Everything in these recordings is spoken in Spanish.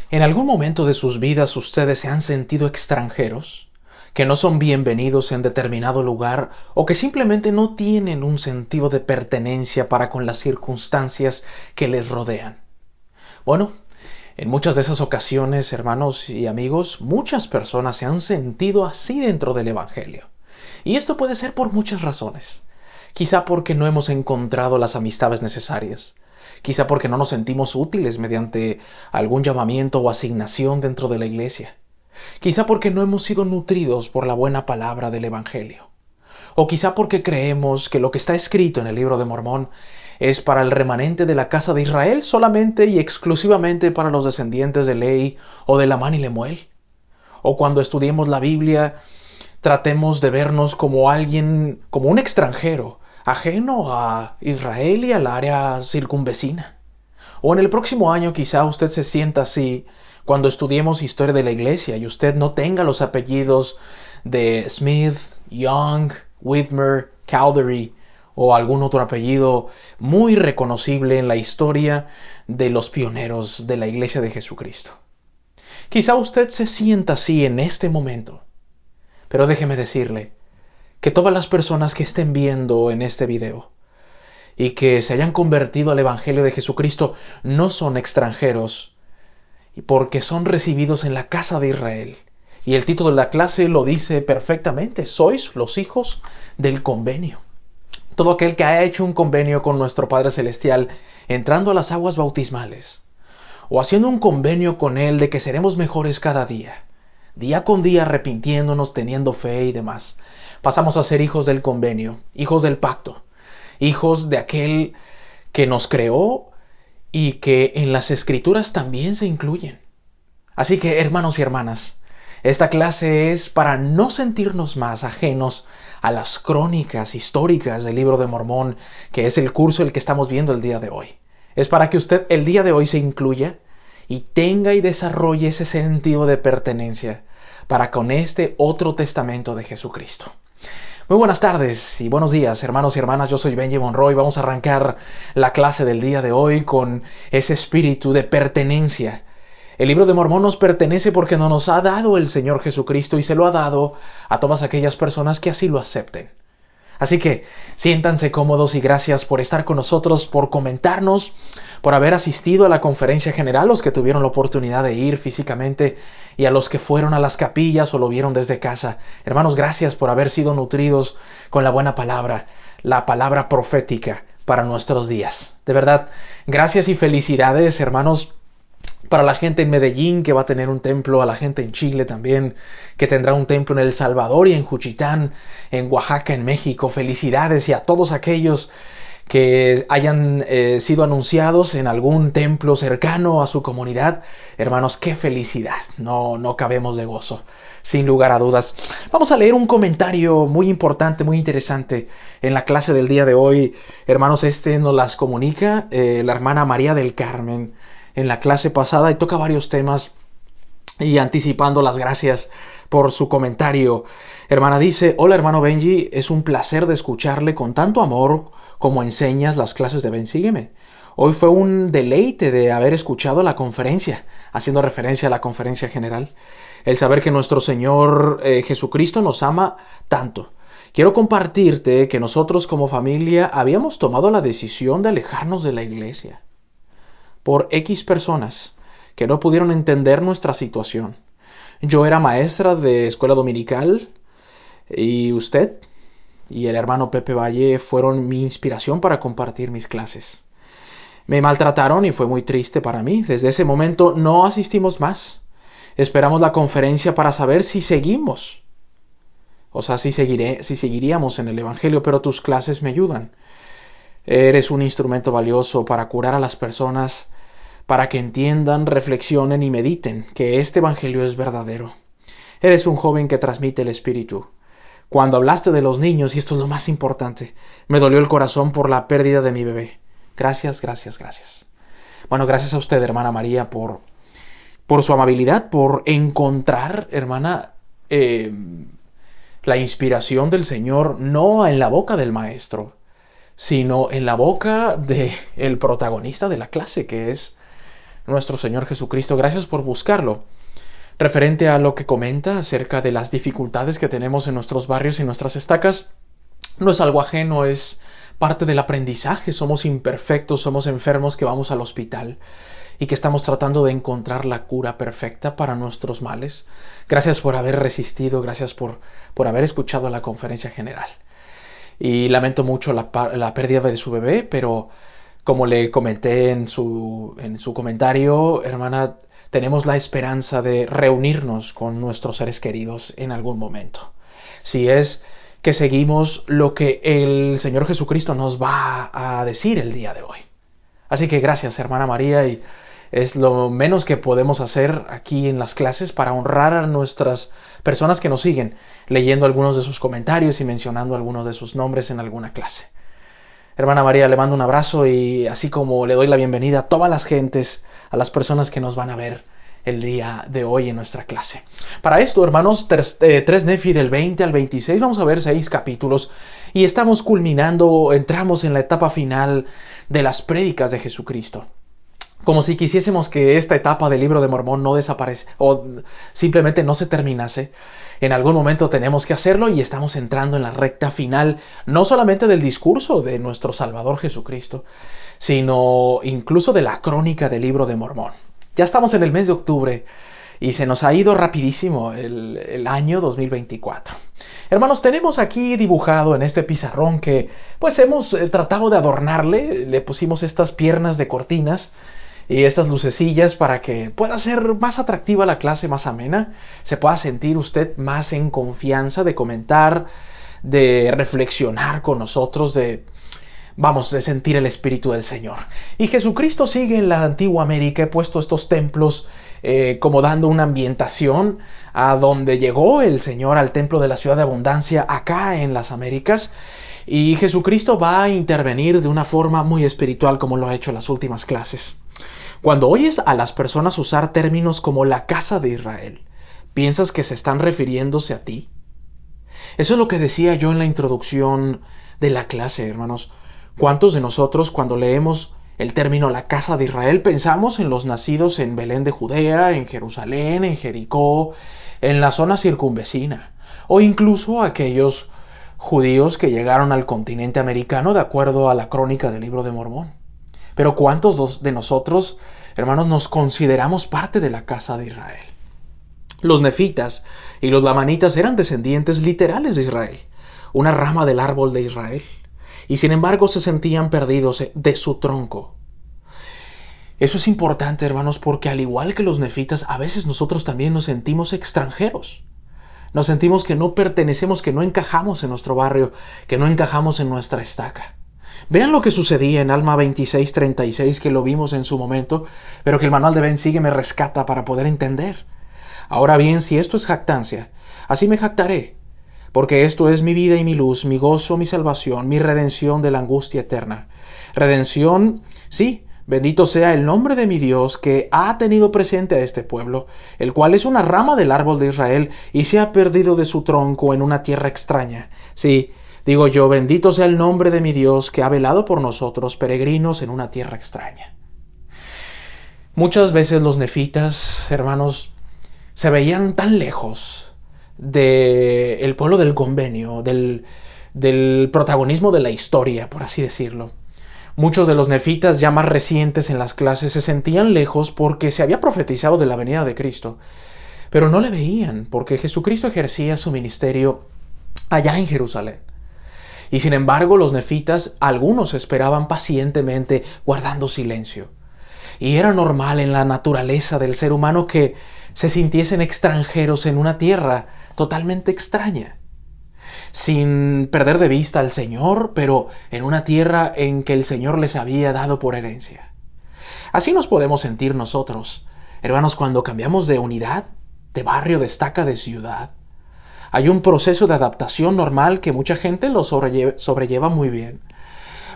¿En algún momento de sus vidas ustedes se han sentido extranjeros? ¿Que no son bienvenidos en determinado lugar o que simplemente no tienen un sentido de pertenencia para con las circunstancias que les rodean? Bueno, en muchas de esas ocasiones, hermanos y amigos, muchas personas se han sentido así dentro del Evangelio. Y esto puede ser por muchas razones. Quizá porque no hemos encontrado las amistades necesarias. Quizá porque no nos sentimos útiles mediante algún llamamiento o asignación dentro de la iglesia. Quizá porque no hemos sido nutridos por la buena palabra del Evangelio. O quizá porque creemos que lo que está escrito en el libro de Mormón es para el remanente de la casa de Israel solamente y exclusivamente para los descendientes de Lehi o de Lamán y Lemuel. O cuando estudiemos la Biblia, tratemos de vernos como alguien, como un extranjero, ajeno a Israel y al área circunvecina. O en el próximo año quizá usted se sienta así cuando estudiemos historia de la iglesia y usted no tenga los apellidos de Smith, Young, Whitmer, Cowdery o algún otro apellido muy reconocible en la historia de los pioneros de la iglesia de Jesucristo. Quizá usted se sienta así en este momento, pero déjeme decirle que todas las personas que estén viendo en este video y que se hayan convertido al Evangelio de Jesucristo no son extranjeros, porque son recibidos en la casa de Israel. Y el título de la clase lo dice perfectamente: sois los hijos del convenio. Todo aquel que haya hecho un convenio con nuestro Padre Celestial, entrando a las aguas bautismales, o haciendo un convenio con Él de que seremos mejores cada día con día arrepintiéndonos, teniendo fe y demás, pasamos a ser hijos del convenio, hijos del pacto, hijos de aquel que nos creó y que en las Escrituras también se incluyen. Así que, hermanos y hermanas, esta clase es para no sentirnos más ajenos a las crónicas históricas del libro de Mormón, que es el curso el que estamos viendo el día de hoy. Es para que usted el día de hoy se incluya y tenga y desarrolle ese sentido de pertenencia para con este otro testamento de Jesucristo. Muy buenas tardes y buenos días, hermanos y hermanas. Yo soy Benji Monroy. Vamos a arrancar la clase del día de hoy con ese espíritu de pertenencia. El libro de Mormón nos pertenece porque nos ha dado el Señor Jesucristo y se lo ha dado a todas aquellas personas que así lo acepten. Así que siéntanse cómodos y gracias por estar con nosotros, por comentarnos, por haber asistido a la conferencia general, los que tuvieron la oportunidad de ir físicamente y a los que fueron a las capillas o lo vieron desde casa. Hermanos, gracias por haber sido nutridos con la buena palabra, la palabra profética para nuestros días. De verdad, gracias y felicidades, hermanos, para la gente en Medellín que va a tener un templo, a la gente en Chile también que tendrá un templo, en El Salvador y en Juchitán, en Oaxaca, en México. Felicidades y a todos aquellos que hayan sido anunciados en algún templo cercano a su comunidad. Hermanos, qué felicidad, no cabemos de gozo, sin lugar a dudas. Vamos a leer un comentario muy importante, muy interesante en la clase del día de hoy. Hermanos, nos las comunica la hermana María del Carmen en la clase pasada y toca varios temas, y anticipando las gracias por su comentario. Hermana dice: hola hermano Benji, es un placer de escucharle con tanto amor como enseñas las clases de Ven Sígueme. Hoy fue un deleite de haber escuchado la conferencia, haciendo referencia a la conferencia general. El saber que nuestro Señor Jesucristo nos ama tanto. Quiero compartirte que nosotros como familia habíamos tomado la decisión de alejarnos de la iglesia por X personas que no pudieron entender nuestra situación. Yo era maestra de escuela dominical y usted y el hermano Pepe Valle fueron mi inspiración para compartir mis clases. Me maltrataron y fue muy triste para mí. Desde ese momento no asistimos más. Esperamos la conferencia para saber si seguimos. O sea, si seguiríamos en el Evangelio, pero tus clases me ayudan. Eres un instrumento valioso para curar a las personas, para que entiendan, reflexionen y mediten que este Evangelio es verdadero. Eres un joven que transmite el Espíritu. Cuando hablaste de los niños, y esto es lo más importante, me dolió el corazón por la pérdida de mi bebé. Gracias, gracias, gracias. Bueno, gracias a usted, hermana María, por su amabilidad, por encontrar, hermana, la inspiración del Señor no en la boca del maestro, sino en la boca del protagonista de la clase, que es nuestro Señor Jesucristo. Gracias por buscarlo. Referente a lo que comenta acerca de las dificultades que tenemos en nuestros barrios y nuestras estacas, no es algo ajeno, es parte del aprendizaje. Somos imperfectos, somos enfermos que vamos al hospital y que estamos tratando de encontrar la cura perfecta para nuestros males. Gracias por haber resistido, gracias por haber escuchado la conferencia general. Y lamento mucho la pérdida de su bebé, pero como le comenté en su comentario, hermana, tenemos la esperanza de reunirnos con nuestros seres queridos en algún momento. Si es que seguimos lo que el Señor Jesucristo nos va a decir el día de hoy. Así que gracias, hermana María, y es lo menos que podemos hacer aquí en las clases para honrar a nuestras personas que nos siguen, leyendo algunos de sus comentarios y mencionando algunos de sus nombres en alguna clase. Hermana María, le mando un abrazo y así como le doy la bienvenida a todas las gentes, a las personas que nos van a ver el día de hoy en nuestra clase. Para esto, hermanos, 3 Nefi del 20 al 26, vamos a ver 6 capítulos y estamos entramos en la etapa final de las prédicas de Jesucristo. Como si quisiésemos que esta etapa del libro de Mormón no desaparezca o simplemente no se terminase. En algún momento tenemos que hacerlo y estamos entrando en la recta final, no solamente del discurso de nuestro Salvador Jesucristo, sino incluso de la crónica del libro de Mormón. Ya estamos en el mes de octubre y se nos ha ido rapidísimo el año 2024. Hermanos, tenemos aquí dibujado en este pizarrón que pues hemos tratado de adornarle. Le pusimos estas piernas de cortinas y estas lucecillas para que pueda ser más atractiva la clase, más amena. Se pueda sentir usted más en confianza de comentar, de reflexionar con nosotros, de sentir el Espíritu del Señor. Y Jesucristo sigue en la antigua América. He puesto estos templos como dando una ambientación a donde llegó el Señor, al templo de la ciudad de abundancia, acá en las Américas. Y Jesucristo va a intervenir de una forma muy espiritual, como lo ha hecho en las últimas clases. Cuando oyes a las personas usar términos como la casa de Israel, ¿piensas que se están refiriéndose a ti? Eso es lo que decía yo en la introducción de la clase, hermanos. ¿Cuántos de nosotros, cuando leemos el término la casa de Israel, pensamos en los nacidos en Belén de Judea, en Jerusalén, en Jericó, en la zona circunvecina, o incluso aquellos judíos que llegaron al continente americano de acuerdo a la crónica del libro de Mormón? Pero ¿cuántos de nosotros, hermanos, nos consideramos parte de la casa de Israel? Los nefitas y los lamanitas eran descendientes literales de Israel, una rama del árbol de Israel. Y sin embargo se sentían perdidos de su tronco. Eso es importante, hermanos, porque al igual que los nefitas, a veces nosotros también nos sentimos extranjeros. Nos sentimos que no pertenecemos, que no encajamos en nuestro barrio, que no encajamos en nuestra estaca. Vean lo que sucedía en Alma 26:36, que lo vimos en su momento, pero que el manual de Ben Sigue me rescata para poder entender. Ahora bien, si esto es jactancia, así me jactaré. Porque esto es mi vida y mi luz, mi gozo, mi salvación, mi redención de la angustia eterna. Redención, sí, bendito sea el nombre de mi Dios que ha tenido presente a este pueblo, el cual es una rama del árbol de Israel y se ha perdido de su tronco en una tierra extraña. Sí, digo yo, bendito sea el nombre de mi Dios que ha velado por nosotros, peregrinos en una tierra extraña. Muchas veces los nefitas, hermanos, se veían tan lejos del pueblo del convenio, del protagonismo de la historia, por así decirlo. Muchos de los nefitas ya más recientes en las clases se sentían lejos porque se había profetizado de la venida de Cristo, pero no le veían porque Jesucristo ejercía su ministerio allá en Jerusalén. Y sin embargo, los nefitas, algunos esperaban pacientemente guardando silencio. Y era normal en la naturaleza del ser humano que se sintiesen extranjeros en una tierra totalmente extraña, sin perder de vista al Señor, pero en una tierra en que el Señor les había dado por herencia. Así nos podemos sentir nosotros, hermanos, cuando cambiamos de unidad, de barrio, de estaca, de ciudad. Hay un proceso de adaptación normal que mucha gente lo sobrelleva muy bien.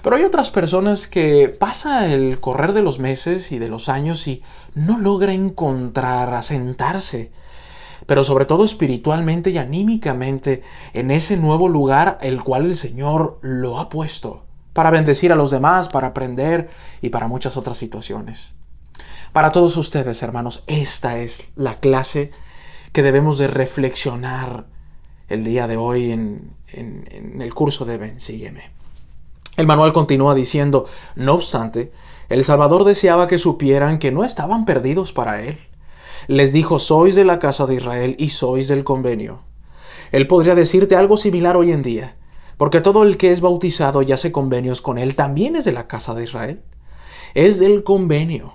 Pero hay otras personas que pasa el correr de los meses y de los años y no logra encontrar, asentarse, pero sobre todo espiritualmente y anímicamente en ese nuevo lugar el cual el Señor lo ha puesto para bendecir a los demás, para aprender y para muchas otras situaciones. Para todos ustedes, hermanos, esta es la clase que debemos de reflexionar el día de hoy en el curso de Ven, Sígueme. El manual continúa diciendo: no obstante, el Salvador deseaba que supieran que no estaban perdidos para Él. Les dijo: sois de la casa de Israel y sois del convenio. Él podría decirte algo similar hoy en día, porque todo el que es bautizado y hace convenios con Él también es de la casa de Israel. Es del convenio.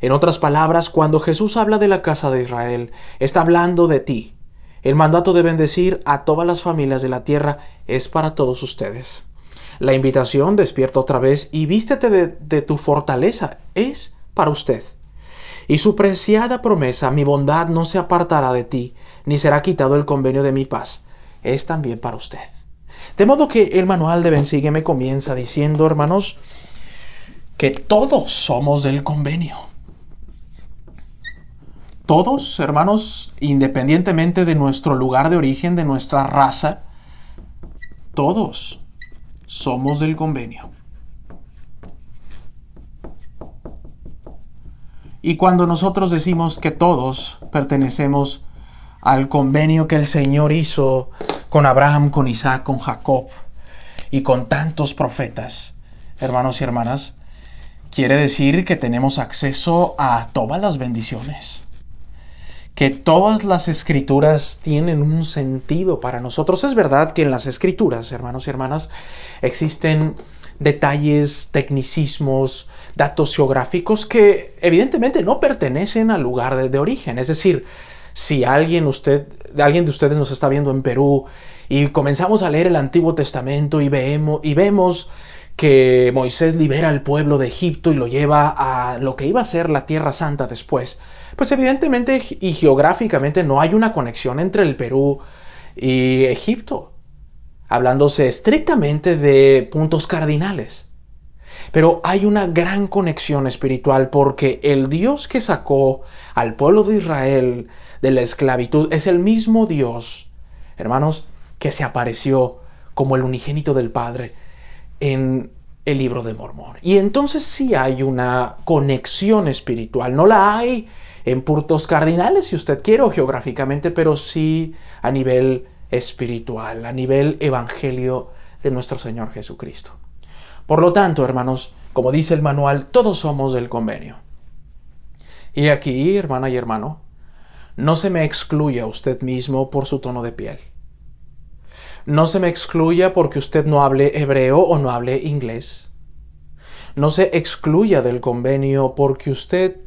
En otras palabras, cuando Jesús habla de la casa de Israel, está hablando de ti. El mandato de bendecir a todas las familias de la tierra es para todos ustedes. La invitación, despierta otra vez y vístete de tu fortaleza, es para usted. Y su preciada promesa: mi bondad no se apartará de ti, ni será quitado el convenio de mi paz, es también para usted. De modo que el manual de Ven, Sígueme comienza diciendo, hermanos, que todos somos del convenio. Todos, hermanos, independientemente de nuestro lugar de origen, de nuestra raza, todos somos del convenio. Y cuando nosotros decimos que todos pertenecemos al convenio que el Señor hizo con Abraham, con Isaac, con Jacob y con tantos profetas, hermanos y hermanas, quiere decir que tenemos acceso a todas las bendiciones, que todas las escrituras tienen un sentido para nosotros. Es verdad que en las escrituras, hermanos y hermanas, existen detalles, tecnicismos, datos geográficos que evidentemente no pertenecen al lugar de origen. Es decir, si alguien de ustedes nos está viendo en Perú y comenzamos a leer el Antiguo Testamento y vemos que Moisés libera al pueblo de Egipto y lo lleva a lo que iba a ser la Tierra Santa después, pues evidentemente y geográficamente no hay una conexión entre el Perú y Egipto, hablándose estrictamente de puntos cardinales. Pero hay una gran conexión espiritual, porque el Dios que sacó al pueblo de Israel de la esclavitud es el mismo Dios, hermanos, que se apareció como el unigénito del Padre en el libro de Mormón. Y entonces sí hay una conexión espiritual. No la hay en puntos cardinales, si usted quiere, o geográficamente, pero sí a nivel espiritual, a nivel evangelio de nuestro Señor Jesucristo. Por lo tanto, hermanos, como dice el manual, todos somos del convenio. Y aquí, hermana y hermano, no se me excluya usted mismo por su tono de piel. No se me excluya porque usted no hable hebreo o no hable inglés. No se excluya del convenio porque usted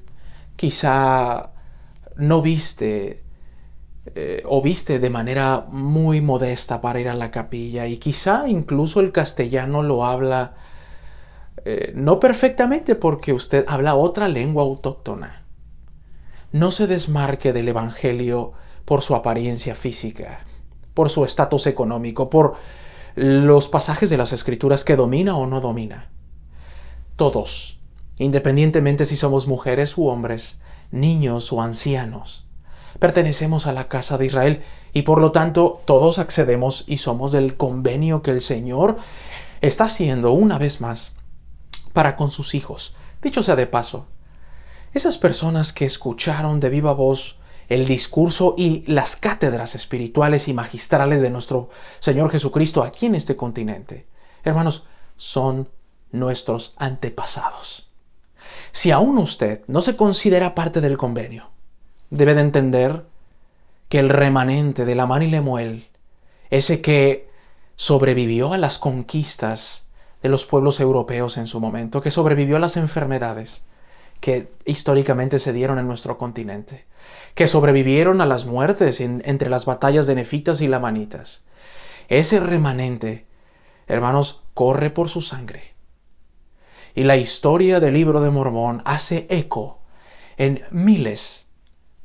quizá no viste o viste de manera muy modesta para ir a la capilla, y quizá incluso el castellano lo habla no perfectamente porque usted habla otra lengua autóctona. No se desmarque del evangelio por su apariencia física, por su estatus económico, por los pasajes de las escrituras que domina o no domina. Todos, independientemente si somos mujeres u hombres, niños o ancianos, pertenecemos a la casa de Israel, y por lo tanto todos accedemos y somos del convenio que el Señor está haciendo una vez más para con sus hijos. Dicho sea de paso, esas personas que escucharon de viva voz el discurso y las cátedras espirituales y magistrales de nuestro Señor Jesucristo aquí en este continente, hermanos, son nuestros antepasados. Si aún usted no se considera parte del convenio, debe de entender que el remanente de Lamán y Lemuel, ese que sobrevivió a las conquistas de los pueblos europeos en su momento, que sobrevivió a las enfermedades que históricamente se dieron en nuestro continente, que sobrevivieron a las muertes entre las batallas de nefitas y lamanitas. Ese remanente, hermanos, corre por su sangre. Y la historia del libro de Mormón hace eco en miles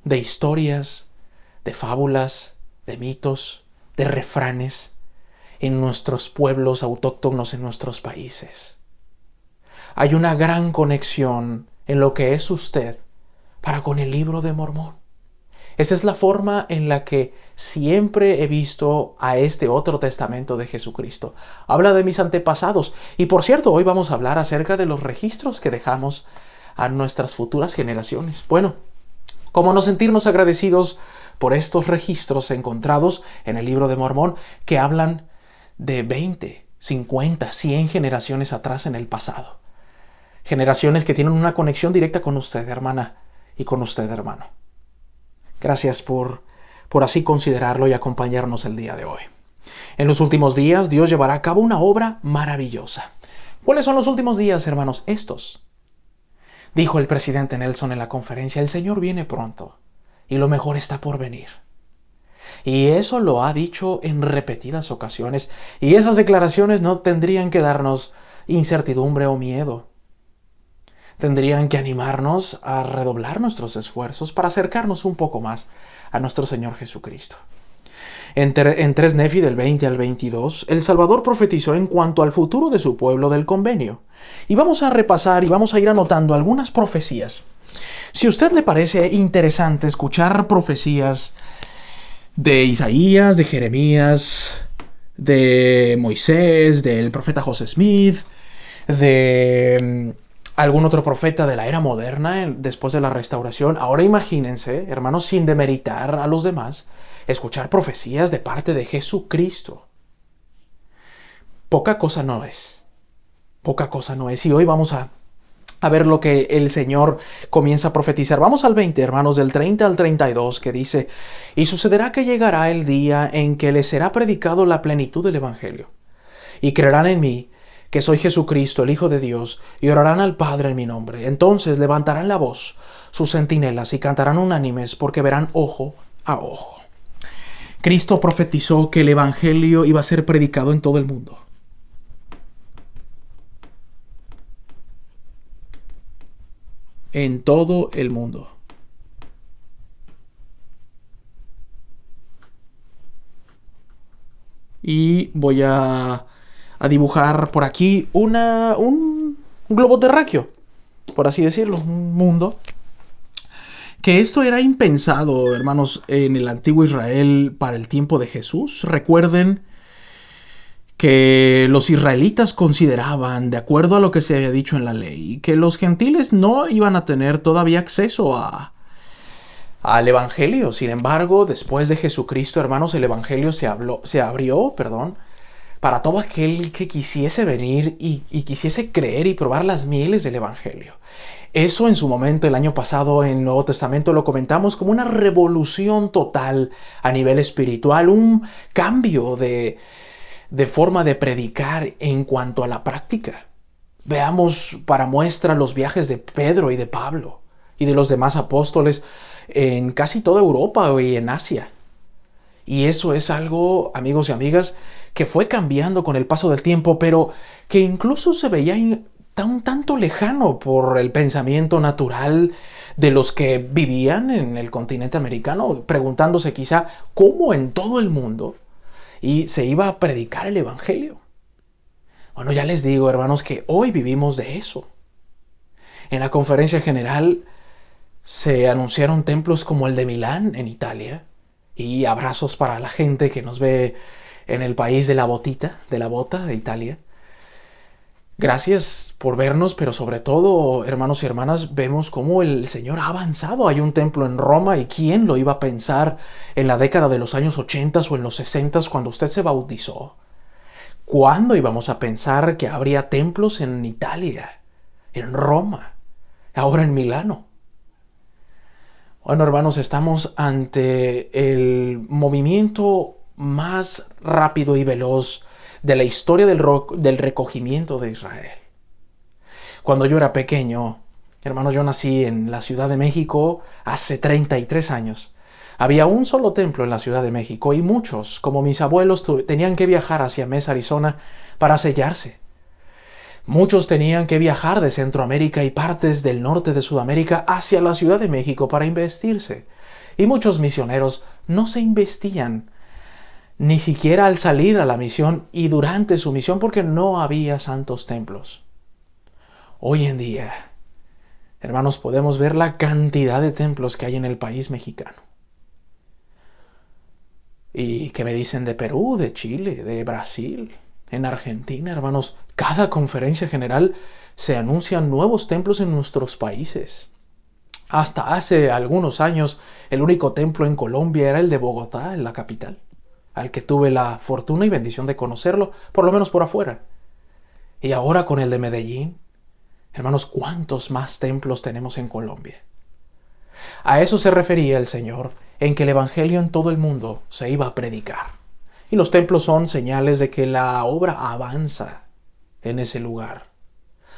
de historias, de fábulas, de mitos, de refranes en nuestros pueblos autóctonos, en nuestros países. Hay una gran conexión en lo que es usted para con el libro de Mormón. Esa es la forma en la que siempre he visto a este otro testamento de Jesucristo. Habla de mis antepasados. Y por cierto, hoy vamos a hablar acerca de los registros que dejamos a nuestras futuras generaciones. Bueno, ¿cómo no sentirnos agradecidos por estos registros encontrados en el libro de Mormón que hablan de 20, 50, 100 generaciones atrás en el pasado? Generaciones que tienen una conexión directa con usted, hermana, y con usted, hermano. Gracias por así considerarlo y acompañarnos el día de hoy. En los últimos días, Dios llevará a cabo una obra maravillosa. ¿Cuáles son los últimos días, hermanos? Estos. Dijo el presidente Nelson en la conferencia: el Señor viene pronto y lo mejor está por venir. Y eso lo ha dicho en repetidas ocasiones. Y esas declaraciones no tendrían que darnos incertidumbre o miedo. Tendrían que animarnos a redoblar nuestros esfuerzos para acercarnos un poco más a nuestro Señor Jesucristo. En 3 Nefi del 20 al 22, el Salvador profetizó en cuanto al futuro de su pueblo del convenio. Y vamos a repasar y vamos a ir anotando algunas profecías. Si a usted le parece interesante escuchar profecías de Isaías, de Jeremías, de Moisés, del profeta José Smith, de algún otro profeta de la era moderna después de la restauración, ahora imagínense, hermanos, sin demeritar a los demás, escuchar profecías de parte de Jesucristo. Poca cosa no es. Poca cosa no es. Y hoy vamos a ver lo que el Señor comienza a profetizar. Vamos al 20, hermanos, del 30 al 32, que dice: y sucederá que llegará el día en que les será predicado la plenitud del Evangelio. Y creerán en mí, que soy Jesucristo, el Hijo de Dios, y orarán al Padre en mi nombre. Entonces levantarán la voz sus centinelas y cantarán unánimes, porque verán ojo a ojo. Cristo profetizó que el Evangelio iba a ser predicado en todo el mundo. En todo el mundo. Y voy a dibujar por aquí un globo terráqueo, por así decirlo, un mundo. Que esto era impensado, hermanos, en el antiguo Israel para el tiempo de Jesús. Recuerden que los israelitas consideraban, de acuerdo a lo que se había dicho en la ley, que los gentiles no iban a tener todavía acceso al Evangelio. Sin embargo, después de Jesucristo, hermanos, el Evangelio se abrió, para todo aquel que quisiese venir y quisiese creer y probar las mieles del Evangelio. Eso en su momento, el año pasado, en el Nuevo Testamento, lo comentamos como una revolución total a nivel espiritual, un cambio de forma de predicar en cuanto a la práctica. Veamos para muestra los viajes de Pedro y de Pablo y de los demás apóstoles en casi toda Europa y en Asia. Y eso es algo, amigos y amigas, que fue cambiando con el paso del tiempo, pero que incluso se veía un tanto lejano por el pensamiento natural de los que vivían en el continente americano, preguntándose quizá cómo en todo el mundo y se iba a predicar el Evangelio. Bueno, ya les digo, hermanos, que hoy vivimos de eso. En la conferencia general se anunciaron templos como el de Milán, en Italia, y abrazos para la gente que nos ve en el país de la bota de Italia. Gracias por vernos, pero sobre todo, hermanos y hermanas, vemos cómo el Señor ha avanzado. Hay un templo en Roma, y ¿quién lo iba a pensar en la década de los años 80 o en los 60 cuando usted se bautizó? ¿Cuándo íbamos a pensar que habría templos en Italia, en Roma, ahora en Milano? Bueno, hermanos, estamos ante el movimiento más rápido y veloz de la historia del recogimiento de Israel. Cuando yo era pequeño, hermanos, yo nací en la Ciudad de México hace 33 años. Había un solo templo en la Ciudad de México y muchos, como mis abuelos, tenían que viajar hacia Mesa, Arizona, para sellarse. Muchos tenían que viajar de Centroamérica y partes del norte de Sudamérica hacia la Ciudad de México para investirse. Y muchos misioneros no se investían ni siquiera al salir a la misión y durante su misión, porque no había santos templos. Hoy en día, hermanos, podemos ver la cantidad de templos que hay en el país mexicano. ¿Y qué me dicen de Perú, de Chile, de Brasil, En Argentina, hermanos, cada conferencia general se anuncian nuevos templos en nuestros países. Hasta hace algunos años, el único templo en Colombia era el de Bogotá, en la capital, al que tuve la fortuna y bendición de conocerlo, por lo menos por afuera. Y ahora con el de Medellín, hermanos, ¿cuántos más templos tenemos en Colombia? A eso se refería el Señor, en que el Evangelio en todo el mundo se iba a predicar. Y los templos son señales de que la obra avanza en ese lugar,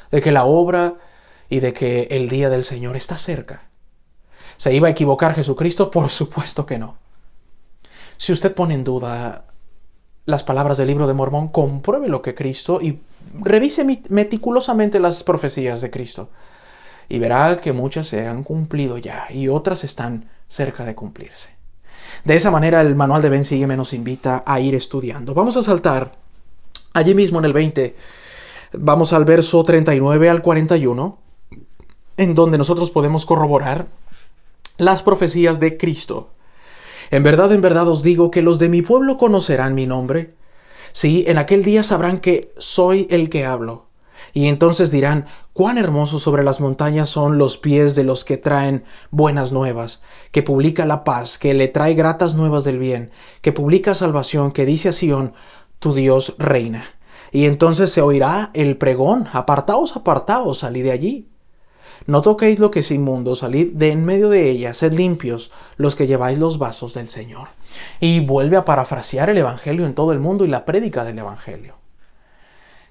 de que la obra y de que el día del Señor está cerca. ¿Se iba a equivocar Jesucristo? Por supuesto que no. Si usted pone en duda las palabras del libro de Mormón, compruebe lo que Cristo y revise meticulosamente las profecías de Cristo. Y verá que muchas se han cumplido ya y otras están cerca de cumplirse. De esa manera el manual de Ven, Sígueme nos invita a ir estudiando. Vamos a saltar allí mismo en el 20. Vamos al verso 39 al 41, en donde nosotros podemos corroborar las profecías de Cristo. En verdad os digo que los de mi pueblo conocerán mi nombre. Sí, en aquel día sabrán que soy el que hablo. Y entonces dirán, cuán hermosos sobre las montañas son los pies de los que traen buenas nuevas, que publica la paz, que le trae gratas nuevas del bien, que publica salvación, que dice a Sión, tu Dios reina. Y entonces se oirá el pregón, apartaos, apartaos, salid de allí. No toquéis lo que es inmundo, salid de en medio de ella, sed limpios los que lleváis los vasos del Señor. Y vuelve a parafrasear el Evangelio en todo el mundo y la prédica del Evangelio.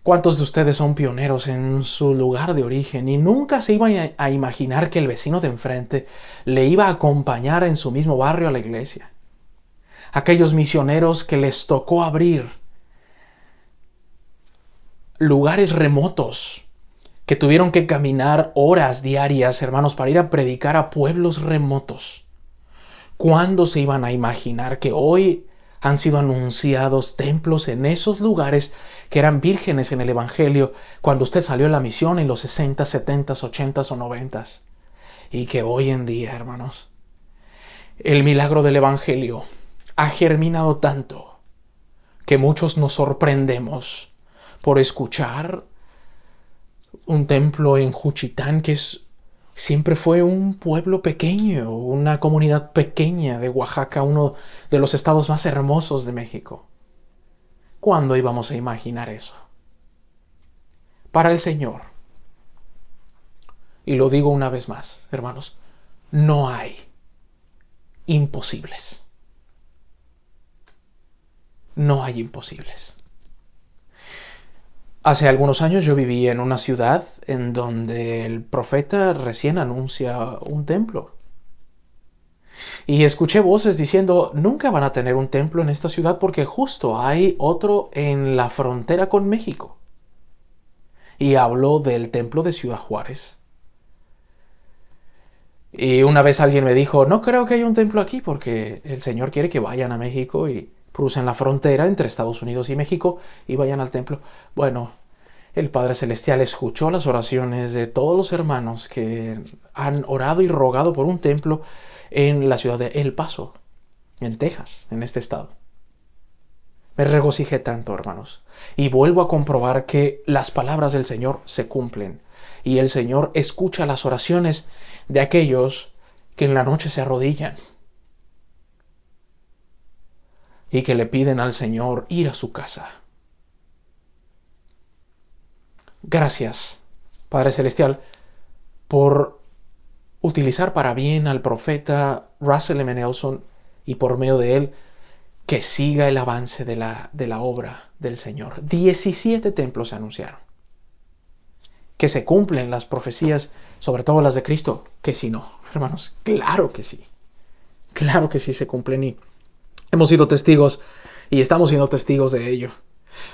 ¿Cuántos de ustedes son pioneros en su lugar de origen y nunca se iban a imaginar que el vecino de enfrente le iba a acompañar en su mismo barrio a la iglesia? Aquellos misioneros que les tocó abrir lugares remotos, que tuvieron que caminar horas diarias, hermanos, para ir a predicar a pueblos remotos. ¿Cuándo se iban a imaginar que hoy han sido anunciados templos en esos lugares que eran vírgenes en el Evangelio cuando usted salió en la misión en los 60, 70, 80 o 90? Y que hoy en día, hermanos, el milagro del Evangelio ha germinado tanto que muchos nos sorprendemos por escuchar un templo en Juchitán que siempre fue un pueblo pequeño, una comunidad pequeña de Oaxaca, uno de los estados más hermosos de México. ¿Cuándo íbamos a imaginar eso? Para el Señor, y lo digo una vez más, hermanos, no hay imposibles. No hay imposibles. Hace algunos años yo viví en una ciudad en donde el profeta recién anuncia un templo. Y escuché voces diciendo, nunca van a tener un templo en esta ciudad porque justo hay otro en la frontera con México. Y habló del templo de Ciudad Juárez. Y una vez alguien me dijo, no creo que haya un templo aquí porque el Señor quiere que vayan a México y crucen la frontera entre Estados Unidos y México y vayan al templo. Bueno, el Padre Celestial escuchó las oraciones de todos los hermanos que han orado y rogado por un templo en la ciudad de El Paso, en Texas, en este estado. Me regocijé tanto, hermanos, y vuelvo a comprobar que las palabras del Señor se cumplen y el Señor escucha las oraciones de aquellos que en la noche se arrodillan y que le piden al Señor ir a su casa. Gracias, Padre Celestial, por utilizar para bien al profeta Russell M. Nelson y por medio de él que siga el avance de la obra del Señor. 17 templos se anunciaron. Que se cumplen las profecías, sobre todo las de Cristo, que si no, hermanos, claro que sí. Claro que sí se cumplen y hemos sido testigos y estamos siendo testigos de ello.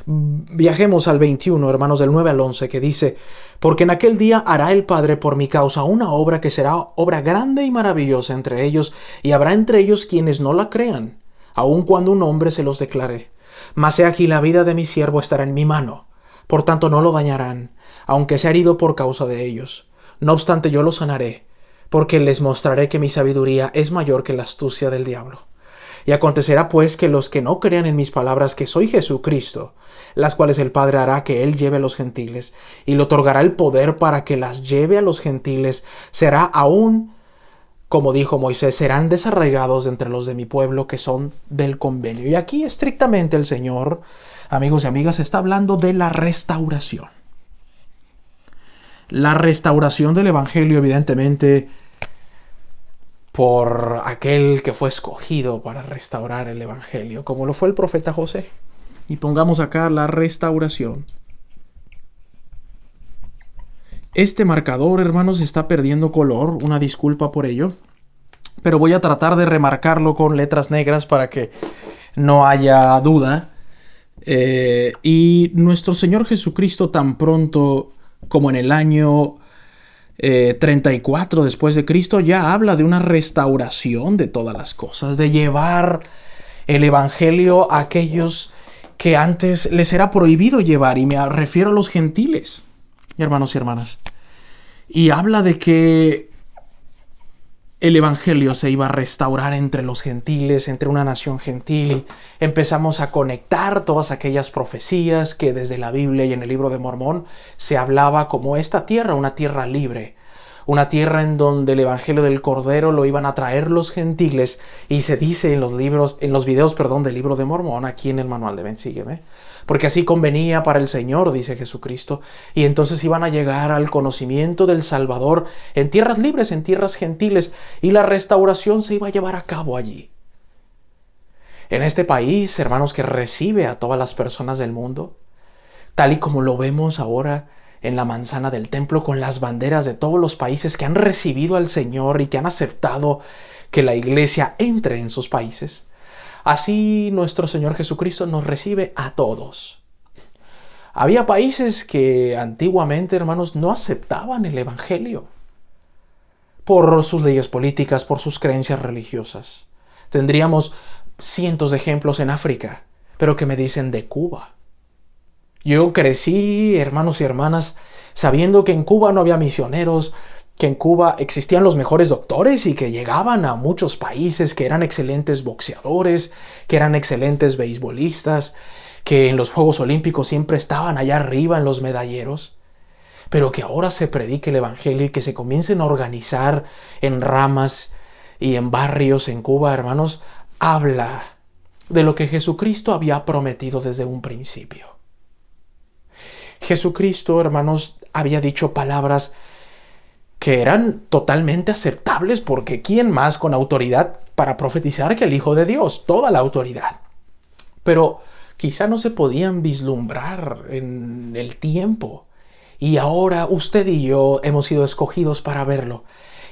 Viajemos al 21, hermanos, del 9 al 11, que dice, porque en aquel día hará el Padre por mi causa una obra que será obra grande y maravillosa entre ellos, y habrá entre ellos quienes no la crean, aun cuando un hombre se los declare. Mas he aquí la vida de mi siervo estará en mi mano, por tanto no lo dañarán, aunque sea herido por causa de ellos. No obstante yo lo sanaré, porque les mostraré que mi sabiduría es mayor que la astucia del diablo. Y acontecerá pues que los que no crean en mis palabras que soy Jesucristo, las cuales el Padre hará que Él lleve a los gentiles, y le otorgará el poder para que las lleve a los gentiles, será aún, como dijo Moisés, serán desarraigados de entre los de mi pueblo que son del convenio. Y aquí estrictamente el Señor, amigos y amigas, está hablando de la restauración. La restauración del Evangelio, evidentemente, por aquel que fue escogido para restaurar el Evangelio, como lo fue el profeta José. Y pongamos acá la restauración. Este marcador, hermanos, está perdiendo color, una disculpa por ello, pero voy a tratar de remarcarlo con letras negras para que no haya duda. Y nuestro Señor Jesucristo, tan pronto como en el año 34 después de Cristo, ya habla de una restauración de todas las cosas, de llevar el Evangelio a aquellos que antes les era prohibido llevar, y me refiero a los gentiles, hermanos y hermanas. Y habla de que el Evangelio se iba a restaurar entre los gentiles, entre una nación gentil, y empezamos a conectar todas aquellas profecías que desde la Biblia y en el libro de Mormón se hablaba como esta tierra, una tierra libre, una tierra en donde el Evangelio del Cordero lo iban a traer los gentiles, y se dice en los videos, del libro de Mormón, aquí en el manual de Ven, Sígueme, porque así convenía para el Señor, dice Jesucristo, y entonces iban a llegar al conocimiento del Salvador en tierras libres, en tierras gentiles, y la restauración se iba a llevar a cabo allí. En este país, hermanos, que recibe a todas las personas del mundo, tal y como lo vemos ahora en la manzana del templo, con las banderas de todos los países que han recibido al Señor y que han aceptado que la iglesia entre en sus países. Así nuestro Señor Jesucristo nos recibe a todos. Había países que antiguamente, hermanos, no aceptaban el Evangelio por sus leyes políticas, por sus creencias religiosas. Tendríamos cientos de ejemplos en África, pero que me dicen de Cuba. Yo crecí, hermanos y hermanas, sabiendo que en Cuba no había misioneros, que en Cuba existían los mejores doctores y que llegaban a muchos países, que eran excelentes boxeadores, que eran excelentes beisbolistas, que en los Juegos Olímpicos siempre estaban allá arriba en los medalleros, pero que ahora se predique el Evangelio y que se comiencen a organizar en ramas y en barrios en Cuba, hermanos, habla de lo que Jesucristo había prometido desde un principio. Jesucristo, hermanos, había dicho palabras que eran totalmente aceptables, porque ¿quién más con autoridad para profetizar que el Hijo de Dios? Toda la autoridad. Pero quizá no se podían vislumbrar en el tiempo. Y ahora usted y yo hemos sido escogidos para verlo.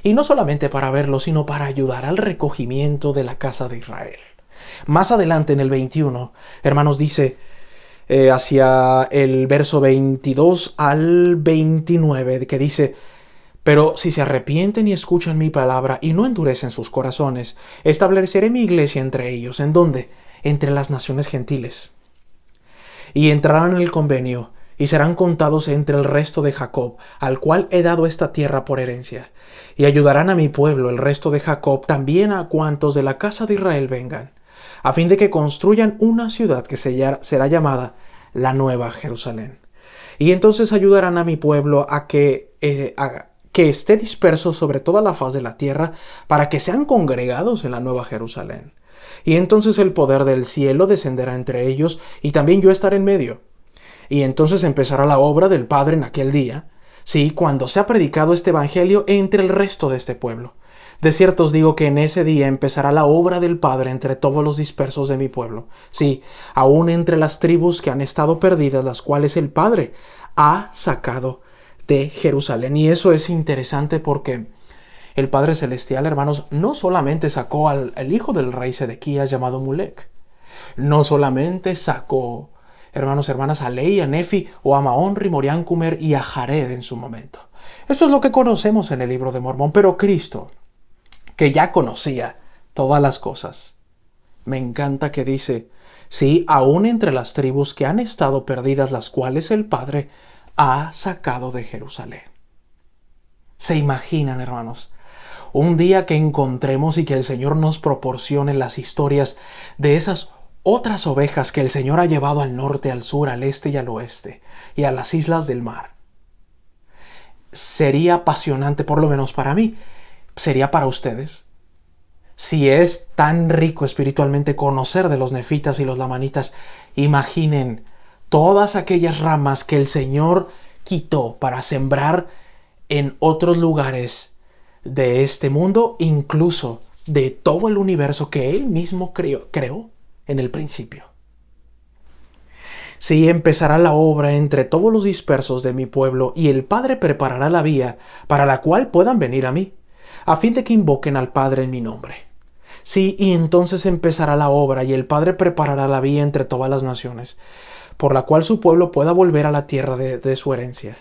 Y no solamente para verlo, sino para ayudar al recogimiento de la casa de Israel. Más adelante en el 21, hermanos, dice hacia el verso 22 al 29, que dice: pero si se arrepienten y escuchan mi palabra y no endurecen sus corazones, estableceré mi iglesia entre ellos. ¿En dónde? Entre las naciones gentiles. Y entrarán en el convenio y serán contados entre el resto de Jacob, al cual he dado esta tierra por herencia. Y ayudarán a mi pueblo, el resto de Jacob, también a cuantos de la casa de Israel vengan, a fin de que construyan una ciudad que será llamada la Nueva Jerusalén. Y entonces ayudarán a mi pueblo a que esté disperso sobre toda la faz de la tierra, para que sean congregados en la Nueva Jerusalén. Y entonces el poder del cielo descenderá entre ellos, y también yo estaré en medio. Y entonces empezará la obra del Padre en aquel día, sí, cuando sea predicado este evangelio entre el resto de este pueblo. De cierto os digo que en ese día empezará la obra del Padre entre todos los dispersos de mi pueblo, sí, aún entre las tribus que han estado perdidas, las cuales el Padre ha sacado de Jerusalén. Y eso es interesante porque el Padre Celestial, hermanos, no solamente sacó al hijo del rey Sedequías llamado Mulek, no solamente sacó, hermanos y hermanas, a Lei, a Nefi o a Maón, Rimorián, Cumer y a Jared en su momento. Eso es lo que conocemos en el libro de Mormón, pero Cristo, que ya conocía todas las cosas, me encanta que dice: sí, aún entre las tribus que han estado perdidas, las cuales el Padre ha sacado de Jerusalén. ¿Se imaginan, hermanos? Un día que encontremos y que el Señor nos proporcione las historias de esas otras ovejas que el Señor ha llevado al norte, al sur, al este y al oeste, y a las islas del mar. Sería apasionante, por lo menos para mí. ¿Sería para ustedes? Si es tan rico espiritualmente conocer de los nefitas y los lamanitas, imaginen todas aquellas ramas que el Señor quitó para sembrar en otros lugares de este mundo, incluso de todo el universo que Él mismo creó en el principio. Sí, empezará la obra entre todos los dispersos de mi pueblo, y el Padre preparará la vía para la cual puedan venir a mí, a fin de que invoquen al Padre en mi nombre. Sí, y entonces empezará la obra, y el Padre preparará la vía entre todas las naciones, por la cual su pueblo pueda volver a la tierra de su herencia.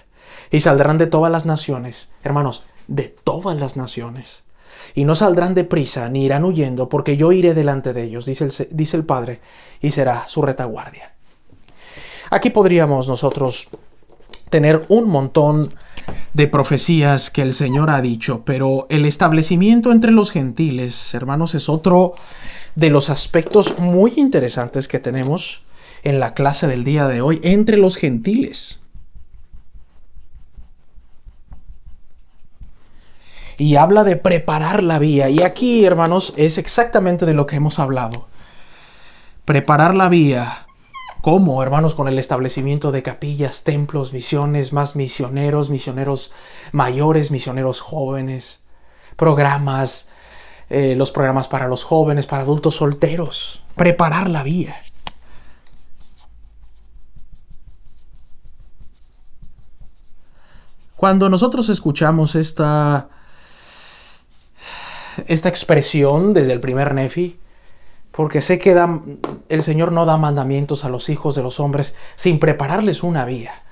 Y saldrán de todas las naciones, hermanos, de todas las naciones. Y no saldrán deprisa, ni irán huyendo, porque yo iré delante de ellos, dice el Padre, y será su retaguardia. Aquí podríamos nosotros tener un montón de profecías que el Señor ha dicho, pero el establecimiento entre los gentiles, hermanos, es otro de los aspectos muy interesantes que tenemos en la clase del día de hoy, entre los gentiles. Y habla de preparar la vía. Y aquí, hermanos, es exactamente de lo que hemos hablado. Preparar la vía. ¿Cómo, hermanos? Con el establecimiento de capillas, templos, misiones, más misioneros, misioneros mayores, misioneros jóvenes, programas, los programas para los jóvenes, para adultos solteros. Preparar la vía. Cuando nosotros escuchamos esta expresión desde el primer Nefi, porque sé que el Señor no da mandamientos a los hijos de los hombres sin prepararles una vía.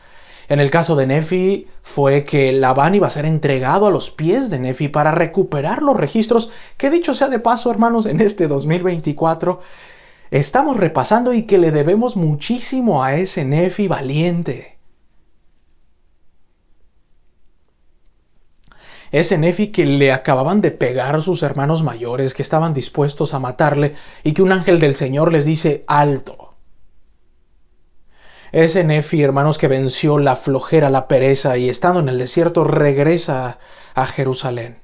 En el caso de Nefi fue que Labán iba a ser entregado a los pies de Nefi para recuperar los registros que, dicho sea de paso, hermanos, en este 2024 estamos repasando y que le debemos muchísimo a ese Nefi valiente. Ese Nefi que le acababan de pegar sus hermanos mayores, que estaban dispuestos a matarle, y que un ángel del Señor les dice: alto. Ese Nefi, hermanos, que venció la flojera, la pereza, y estando en el desierto regresa a Jerusalén.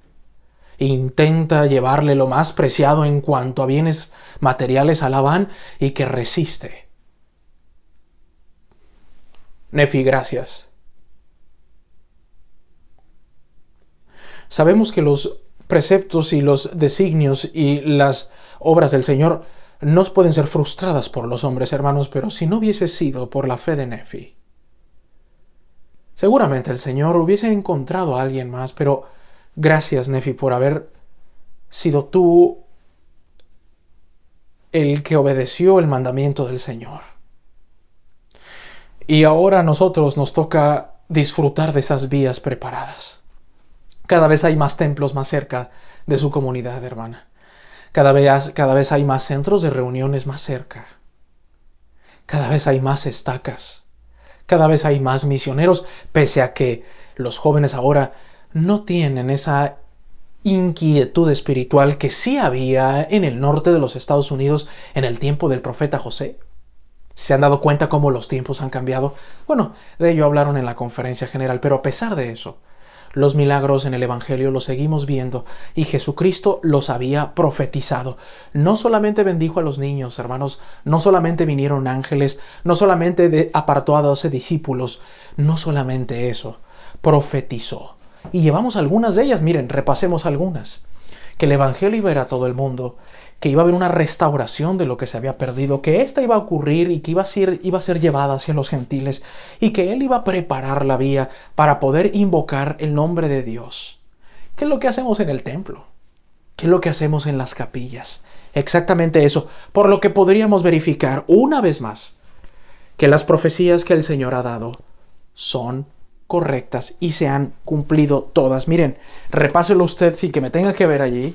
Intenta llevarle lo más preciado en cuanto a bienes materiales a Labán, y que resiste. Nefi, gracias. Sabemos que los preceptos y los designios y las obras del Señor no pueden ser frustradas por los hombres, hermanos, pero si no hubiese sido por la fe de Nefi, seguramente el Señor hubiese encontrado a alguien más, pero gracias, Nefi, por haber sido tú el que obedeció el mandamiento del Señor. Y ahora a nosotros nos toca disfrutar de esas vías preparadas. Cada vez hay más templos más cerca de su comunidad, hermana. Cada vez hay más centros de reuniones más cerca. Cada vez hay más estacas. Cada vez hay más misioneros, pese a que los jóvenes ahora no tienen esa inquietud espiritual que sí había en el norte de los Estados Unidos en el tiempo del profeta José. ¿Se han dado cuenta cómo los tiempos han cambiado? Bueno, de ello hablaron en la conferencia general, pero a pesar de eso, los milagros en el Evangelio los seguimos viendo, y Jesucristo los había profetizado. No solamente bendijo a los niños, hermanos, no solamente vinieron ángeles, no solamente apartó a 12 discípulos, no solamente eso, profetizó. Y llevamos algunas de ellas, miren, repasemos algunas. Que el Evangelio iba a ir a todo el mundo, que iba a haber una restauración de lo que se había perdido, que esta iba a ocurrir y que iba a ser llevada hacia los gentiles, y que Él iba a preparar la vía para poder invocar el nombre de Dios. ¿Qué es lo que hacemos en el templo? ¿Qué es lo que hacemos en las capillas? Exactamente eso, por lo que podríamos verificar una vez más que las profecías que el Señor ha dado son correctas y se han cumplido todas. Miren, repáselo usted sin que me tenga que ver allí,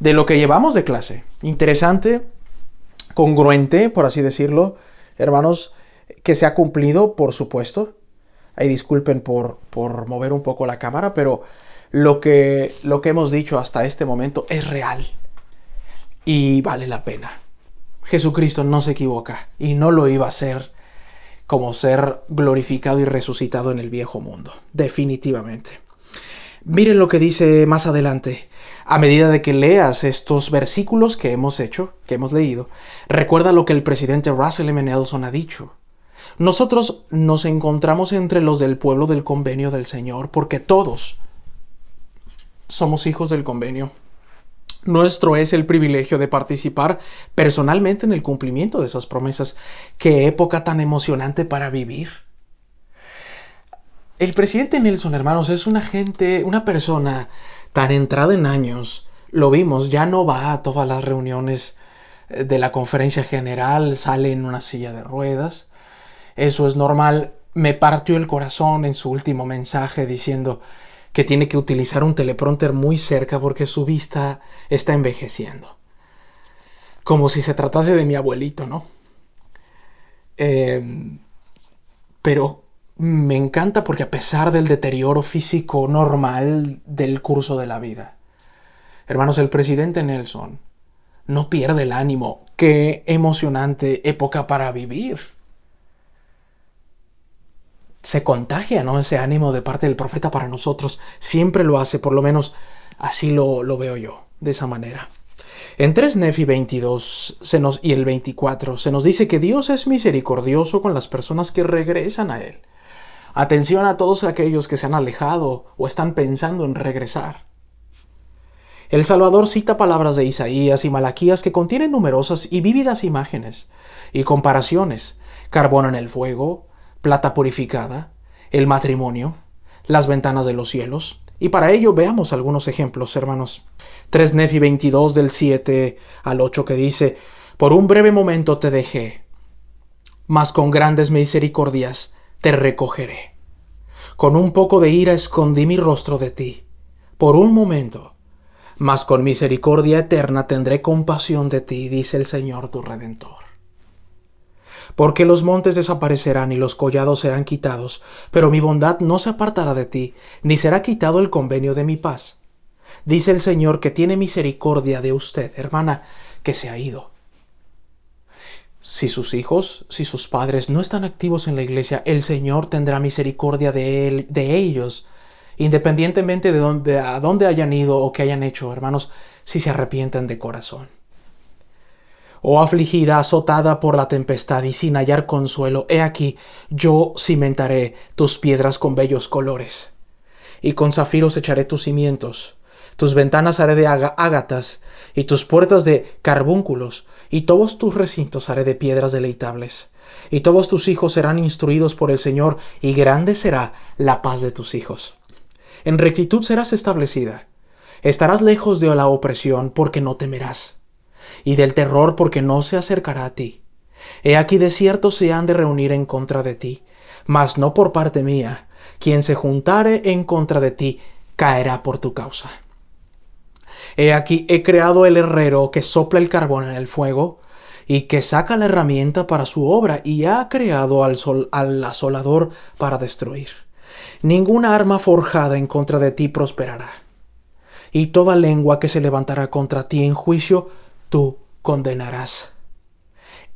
de lo que llevamos de clase. Interesante, congruente, por así decirlo, hermanos, que se ha cumplido, por supuesto. Ahí disculpen por mover un poco la cámara, pero lo que hemos dicho hasta este momento es real y vale la pena. Jesucristo no se equivoca y no lo iba a hacer como ser glorificado y resucitado en el viejo mundo, definitivamente. Miren lo que dice más adelante. A medida de que leas estos versículos que hemos leído, recuerda lo que el presidente Russell M. Nelson ha dicho. Nosotros nos encontramos entre los del pueblo del convenio del Señor porque todos somos hijos del convenio. Nuestro es el privilegio de participar personalmente en el cumplimiento de esas promesas. ¡Qué época tan emocionante para vivir! El presidente Nelson, hermanos, es una persona tan entrada en años. Lo vimos, ya no va a todas las reuniones de la conferencia general, sale en una silla de ruedas. Eso es normal. Me partió el corazón en su último mensaje diciendo que tiene que utilizar un teleprompter muy cerca porque su vista está envejeciendo. Como si se tratase de mi abuelito, ¿no? Pero me encanta porque a pesar del deterioro físico normal del curso de la vida, hermanos, el presidente Nelson no pierde el ánimo. Qué emocionante época para vivir. Se contagia, ¿no?, ese ánimo de parte del profeta para nosotros. Siempre lo hace, por lo menos así lo veo yo, de esa manera. En 3 Nefi 22 y el 24 se nos dice que Dios es misericordioso con las personas que regresan a Él. Atención a todos aquellos que se han alejado o están pensando en regresar. El Salvador cita palabras de Isaías y Malaquías que contienen numerosas y vívidas imágenes y comparaciones: carbón en el fuego, plata purificada, el matrimonio, las ventanas de los cielos. Y para ello veamos algunos ejemplos, hermanos. 3 Nefi 22 del 7 al 8 que dice: por un breve momento te dejé, mas con grandes misericordias te recogeré. Con un poco de ira escondí mi rostro de ti, por un momento, mas con misericordia eterna tendré compasión de ti, dice el Señor tu Redentor. Porque los montes desaparecerán y los collados serán quitados, pero mi bondad no se apartará de ti, ni será quitado el convenio de mi paz. Dice el Señor que tiene misericordia de usted, hermana, que se ha ido. Si sus hijos, si sus padres no están activos en la iglesia, el Señor tendrá misericordia de ellos, independientemente de a dónde hayan ido o qué hayan hecho, hermanos, si se arrepienten de corazón. Oh afligida, azotada por la tempestad y sin hallar consuelo, he aquí, yo cimentaré tus piedras con bellos colores, y con zafiros echaré tus cimientos. Tus ventanas haré de ágatas, y tus puertas de carbúnculos, y todos tus recintos haré de piedras deleitables. Y todos tus hijos serán instruidos por el Señor, y grande será la paz de tus hijos. En rectitud serás establecida. Estarás lejos de la opresión, porque no temerás, y del terror, porque no se acercará a ti. He aquí de cierto se han de reunir en contra de ti, mas no por parte mía. Quien se juntare en contra de ti, caerá por tu causa. He aquí he creado el herrero que sopla el carbón en el fuego y que saca la herramienta para su obra, y ha creado al asolador para destruir. Ninguna arma forjada en contra de ti prosperará, y toda lengua que se levantará contra ti en juicio tú condenarás.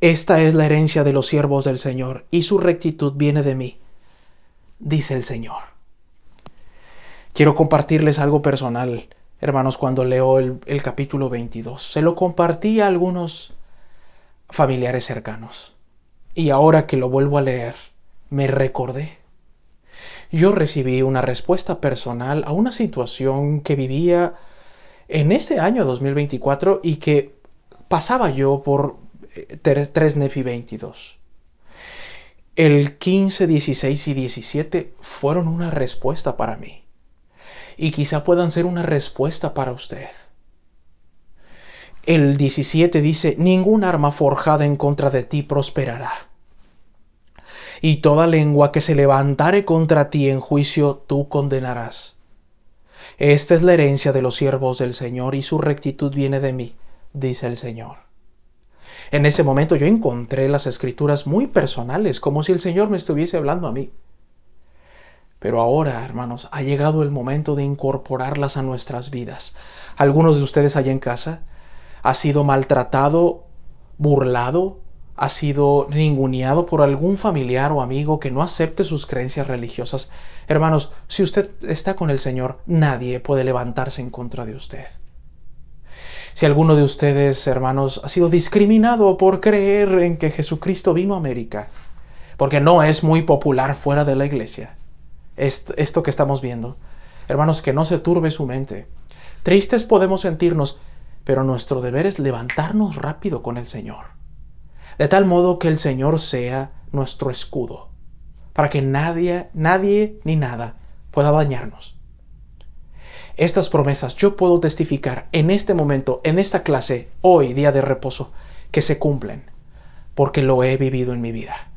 Esta es la herencia de los siervos del Señor, y su rectitud viene de mí, dice el Señor. Quiero compartirles algo personal, hermanos, cuando leo el capítulo 22. Se lo compartí a algunos familiares cercanos, y ahora que lo vuelvo a leer, me recordé. Yo recibí una respuesta personal a una situación que vivía en este año 2024 y que pasaba yo por 3 Nefi 22. El 15, 16 y 17 fueron una respuesta para mí. Y quizá puedan ser una respuesta para usted. El 17 dice: ningún arma forjada en contra de ti prosperará, y toda lengua que se levantare contra ti en juicio tú condenarás. Esta es la herencia de los siervos del Señor, y su rectitud viene de mí, dice el Señor. En ese momento yo encontré las escrituras muy personales, como si el Señor me estuviese hablando a mí. Pero ahora, hermanos, ha llegado el momento de incorporarlas a nuestras vidas. Algunos de ustedes allá en casa ha sido maltratado, burlado, ha sido ninguneado por algún familiar o amigo que no acepte sus creencias religiosas. Hermanos, si usted está con el Señor, nadie puede levantarse en contra de usted. Si alguno de ustedes, hermanos, ha sido discriminado por creer en que Jesucristo vino a América, porque no es muy popular fuera de la iglesia, esto que estamos viendo, hermanos, que no se turbe su mente. Tristes podemos sentirnos, pero nuestro deber es levantarnos rápido con el Señor, de tal modo que el Señor sea nuestro escudo, para que nadie ni nada pueda dañarnos. Estas promesas yo puedo testificar en este momento, en esta clase, hoy, día de reposo, que se cumplen, porque lo he vivido en mi vida.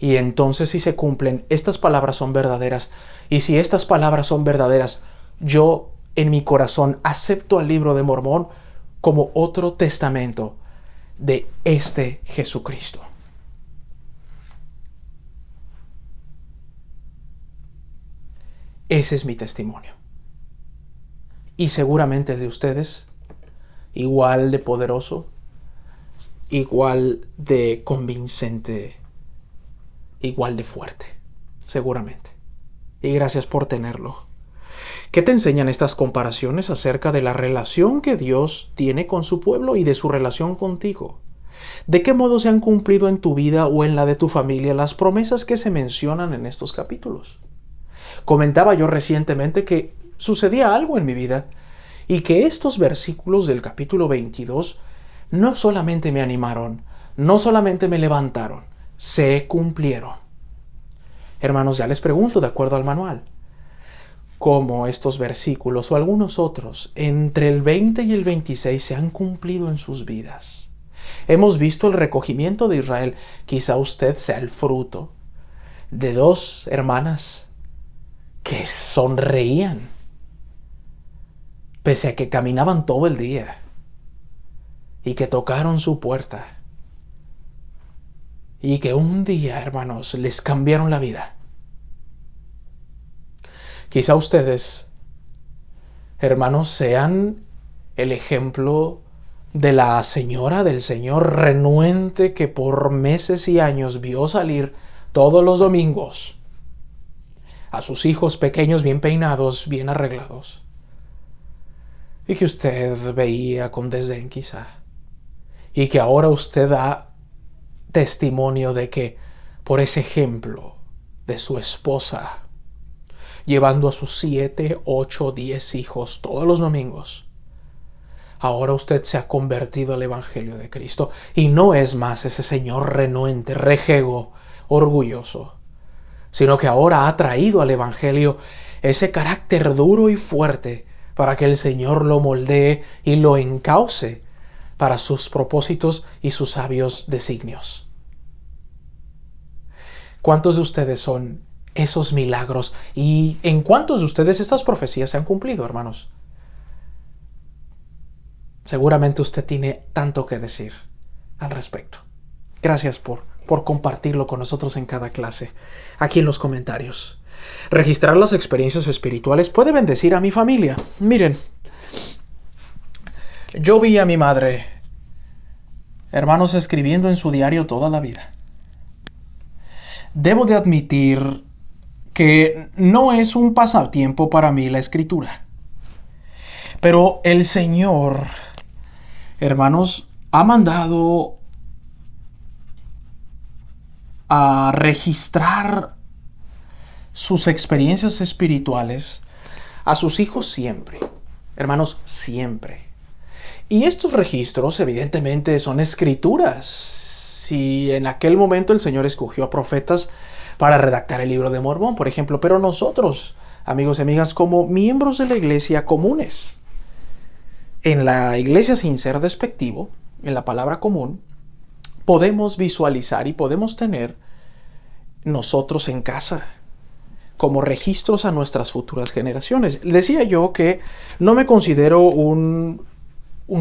Y entonces, si se cumplen, estas palabras son verdaderas. Y si estas palabras son verdaderas, yo en mi corazón acepto al Libro de Mormón como otro testamento de este Jesucristo. Ese es mi testimonio. Y seguramente el de ustedes, igual de poderoso, igual de convincente, igual de fuerte, seguramente. Y gracias por tenerlo. ¿Qué te enseñan estas comparaciones acerca de la relación que Dios tiene con su pueblo y de su relación contigo? ¿De qué modo se han cumplido en tu vida o en la de tu familia las promesas que se mencionan en estos capítulos? Comentaba yo recientemente que sucedía algo en mi vida y que estos versículos del capítulo 22 no solamente me animaron, no solamente me levantaron, se cumplieron. Hermanos, ya les pregunto, de acuerdo al manual, ¿cómo estos versículos o algunos otros entre el 20 y el 26 se han cumplido en sus vidas? Hemos visto el recogimiento de Israel. Quizá usted sea el fruto de dos hermanas que sonreían, pese a que caminaban todo el día, y que tocaron su puerta, y que un día, hermanos, les cambiaron la vida. Quizá ustedes, hermanos, sean el ejemplo de la señora del Señor renuente que por meses y años vio salir todos los domingos a sus hijos pequeños bien peinados, bien arreglados, y que usted veía con desdén quizá, y que ahora usted da testimonio de que por ese ejemplo de su esposa, llevando a sus 7, 8, 10 hijos todos los domingos, ahora usted se ha convertido al Evangelio de Cristo y no es más ese señor renuente, rejego, orgulloso, sino que ahora ha traído al Evangelio ese carácter duro y fuerte para que el Señor lo moldee y lo encauce para sus propósitos y sus sabios designios. ¿Cuántos de ustedes son esos milagros? ¿Y en cuántos de ustedes estas profecías se han cumplido, hermanos? Seguramente usted tiene tanto que decir al respecto. Gracias por compartirlo con nosotros en cada clase, aquí en los comentarios. Registrar las experiencias espirituales puede bendecir a mi familia. Miren, yo vi a mi madre, hermanos, escribiendo en su diario toda la vida. Debo de admitir que no es un pasatiempo para mí la escritura. Pero el Señor, hermanos, ha mandado a registrar sus experiencias espirituales a sus hijos siempre. Hermanos, siempre. Y estos registros evidentemente son escrituras. Si en aquel momento el Señor escogió a profetas para redactar el Libro de Mormón, por ejemplo, pero nosotros, amigos y amigas, como miembros de la iglesia comunes, en la iglesia sin ser despectivo, en la palabra común, podemos visualizar y podemos tener nosotros en casa como registros a nuestras futuras generaciones. Decía yo que no me considero un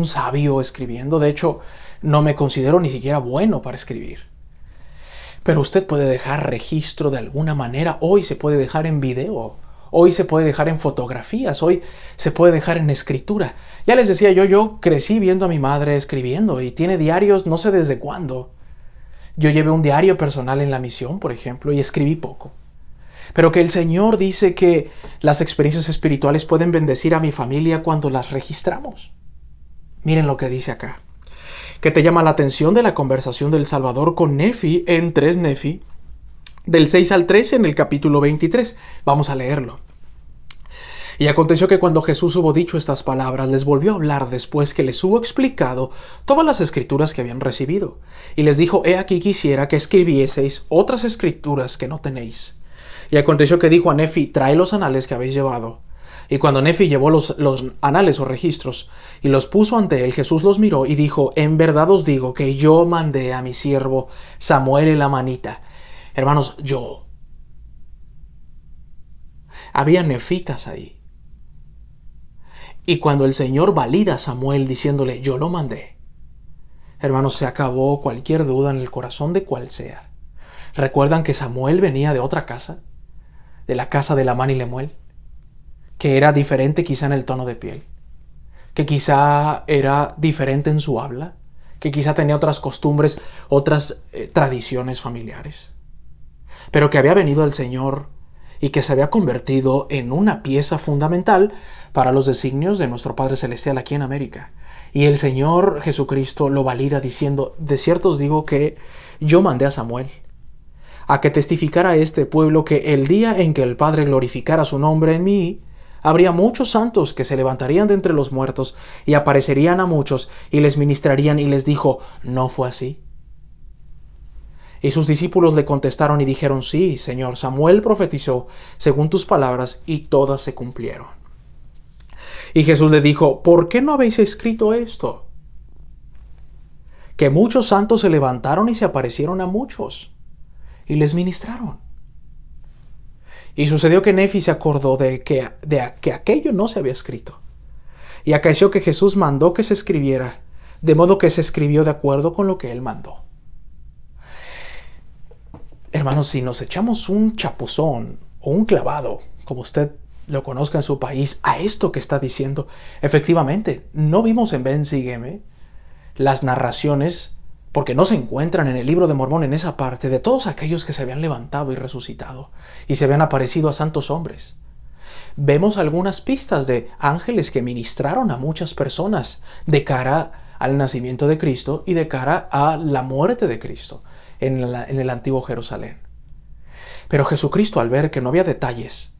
sabio escribiendo. De hecho, no me considero ni siquiera bueno para escribir. Pero usted puede dejar registro de alguna manera. Hoy se puede dejar en video. Hoy se puede dejar en fotografías. Hoy se puede dejar en escritura. Ya les decía yo crecí viendo a mi madre escribiendo y tiene diarios no sé desde cuándo. Yo llevé un diario personal en la misión, por ejemplo, y escribí poco. Pero que el Señor dice que las experiencias espirituales pueden bendecir a mi familia cuando las registramos. Miren lo que dice acá. Que te llama la atención de la conversación del Salvador con Nefi en 3 Nefi, del 6 al 13 en el capítulo 23. Vamos a leerlo. Y aconteció que cuando Jesús hubo dicho estas palabras, les volvió a hablar después que les hubo explicado todas las escrituras que habían recibido. Y les dijo, he aquí quisiera que escribieseis otras escrituras que no tenéis. Y aconteció que dijo a Nefi, trae los anales que habéis llevado. Y cuando Nefi llevó los anales o registros y los puso ante él, Jesús los miró y dijo, en verdad os digo que yo mandé a mi siervo Samuel el amanita. Hermanos, había nefitas ahí. Y cuando el Señor valida a Samuel diciéndole, yo lo mandé, hermanos, se acabó cualquier duda en el corazón de cual sea. ¿Recuerdan que Samuel venía de otra casa? De la casa de Lamán y Lemuel, que era diferente quizá en el tono de piel, que quizá era diferente en su habla, que quizá tenía otras costumbres, otras tradiciones familiares, pero que había venido al Señor y que se había convertido en una pieza fundamental para los designios de nuestro Padre Celestial aquí en América. Y el Señor Jesucristo lo valida diciendo, de cierto os digo que yo mandé a Samuel a que testificara a este pueblo que el día en que el Padre glorificara su nombre en mí, habría muchos santos que se levantarían de entre los muertos y aparecerían a muchos y les ministrarían, y les dijo, ¿no fue así? Y sus discípulos le contestaron y dijeron, sí, Señor, Samuel profetizó según tus palabras y todas se cumplieron. Y Jesús le dijo, ¿por qué no habéis escrito esto? Que muchos santos se levantaron y se aparecieron a muchos y les ministraron. Y sucedió que Nefi se acordó de que aquello no se había escrito. Y acaeció que Jesús mandó que se escribiera, de modo que se escribió de acuerdo con lo que él mandó. Hermanos, si nos echamos un chapuzón o un clavado, como usted lo conozca en su país, a esto que está diciendo, efectivamente, no vimos en Ben Sígueme las narraciones, porque no se encuentran en el libro de Mormón en esa parte, de todos aquellos que se habían levantado y resucitado y se habían aparecido a santos hombres. Vemos algunas pistas de ángeles que ministraron a muchas personas de cara al nacimiento de Cristo y de cara a la muerte de Cristo en el antiguo Jerusalén. Pero Jesucristo, al ver que no había detalles,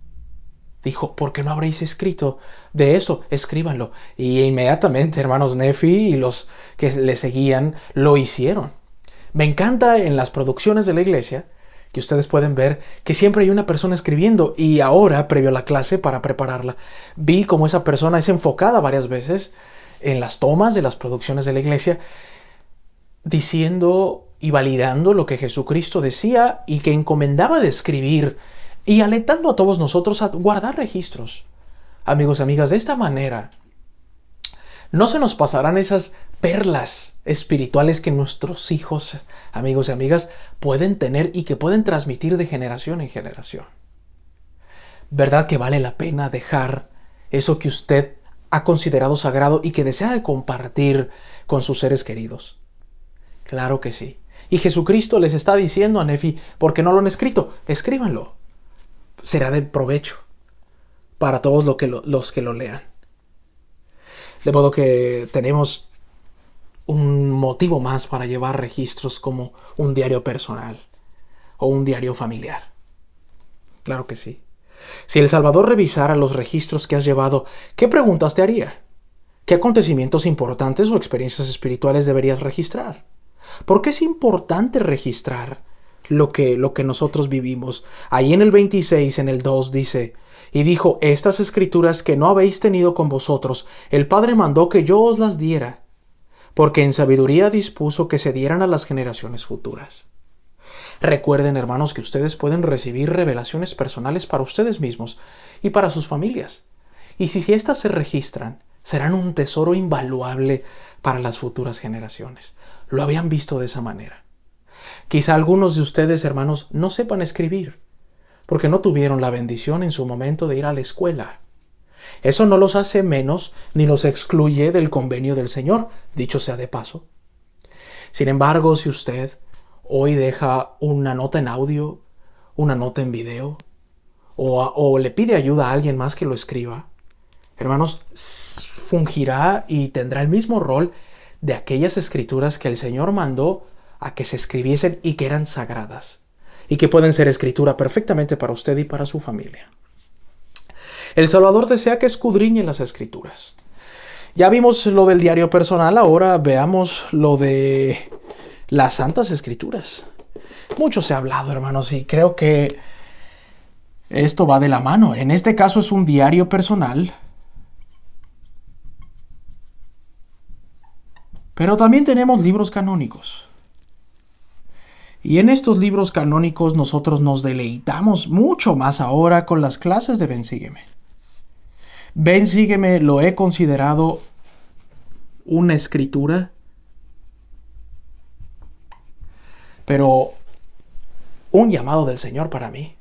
dijo, ¿por qué no habréis escrito de eso? Escríbanlo. Y inmediatamente, hermanos, Nefi y los que le seguían lo hicieron. Me encanta en las producciones de la iglesia que ustedes pueden ver que siempre hay una persona escribiendo, y ahora, previo a la clase, para prepararla, vi cómo esa persona es enfocada varias veces en las tomas de las producciones de la iglesia, diciendo y validando lo que Jesucristo decía y que encomendaba de escribir, y alentando a todos nosotros a guardar registros. Amigos y amigas, de esta manera no se nos pasarán esas perlas espirituales que nuestros hijos, amigos y amigas, pueden tener y que pueden transmitir de generación en generación. ¿Verdad que vale la pena dejar eso que usted ha considerado sagrado y que desea de compartir con sus seres queridos? Claro que sí. Y Jesucristo les está diciendo a Nefi, ¿por qué no lo han escrito? Escríbanlo. Será de provecho para todos los que lo lean. De modo que tenemos un motivo más para llevar registros como un diario personal o un diario familiar. Claro que sí. Si el Salvador revisara los registros que has llevado, ¿qué preguntas te haría? ¿Qué acontecimientos importantes o experiencias espirituales deberías registrar? ¿Por qué es importante registrar lo que nosotros vivimos? Ahí en el 26, en el 2, dice, y dijo, estas escrituras que no habéis tenido con vosotros, el Padre mandó que yo os las diera, porque en sabiduría dispuso que se dieran a las generaciones futuras. Recuerden, hermanos, que ustedes pueden recibir revelaciones personales para ustedes mismos y para sus familias. Y si éstas se registran, serán un tesoro invaluable para las futuras generaciones. Lo habían visto de esa manera. Quizá algunos de ustedes, hermanos, no sepan escribir, porque no tuvieron la bendición en su momento de ir a la escuela. Eso no los hace menos ni los excluye del convenio del Señor, dicho sea de paso. Sin embargo, si usted hoy deja una nota en audio, una nota en video, o le pide ayuda a alguien más que lo escriba, hermanos, fungirá y tendrá el mismo rol de aquellas escrituras que el Señor mandó a que se escribiesen y que eran sagradas, y que pueden ser escritura perfectamente para usted y para su familia. El Salvador desea que escudriñe las escrituras. Ya vimos lo del diario personal, ahora veamos lo de las santas escrituras. Mucho se ha hablado, hermanos, y creo que esto va de la mano. En este caso es un diario personal, pero también tenemos libros canónicos. Y en estos libros canónicos nosotros nos deleitamos mucho más ahora con las clases de Ven Sígueme. Ven Sígueme lo he considerado una escritura, pero un llamado del Señor para mí,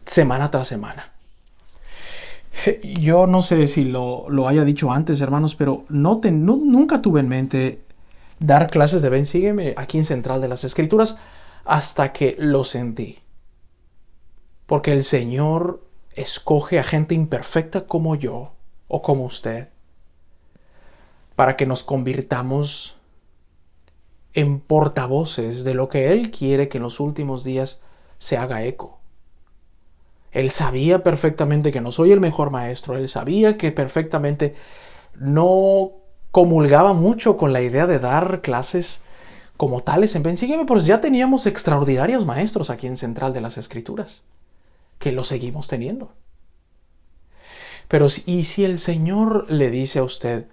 semana tras semana. Yo no sé si lo haya dicho antes, hermanos, pero nunca tuve en mente dar clases de Ven Sígueme aquí en Central de las Escrituras hasta que lo sentí. Porque el Señor escoge a gente imperfecta como yo o como usted para que nos convirtamos en portavoces de lo que Él quiere que en los últimos días se haga eco. Él sabía perfectamente que no soy el mejor maestro. Él sabía que perfectamente no comulgaba mucho con la idea de dar clases como tales en Ven Sígueme, pues ya teníamos extraordinarios maestros aquí en Central de las Escrituras, que lo seguimos teniendo. Pero si el Señor le dice a usted,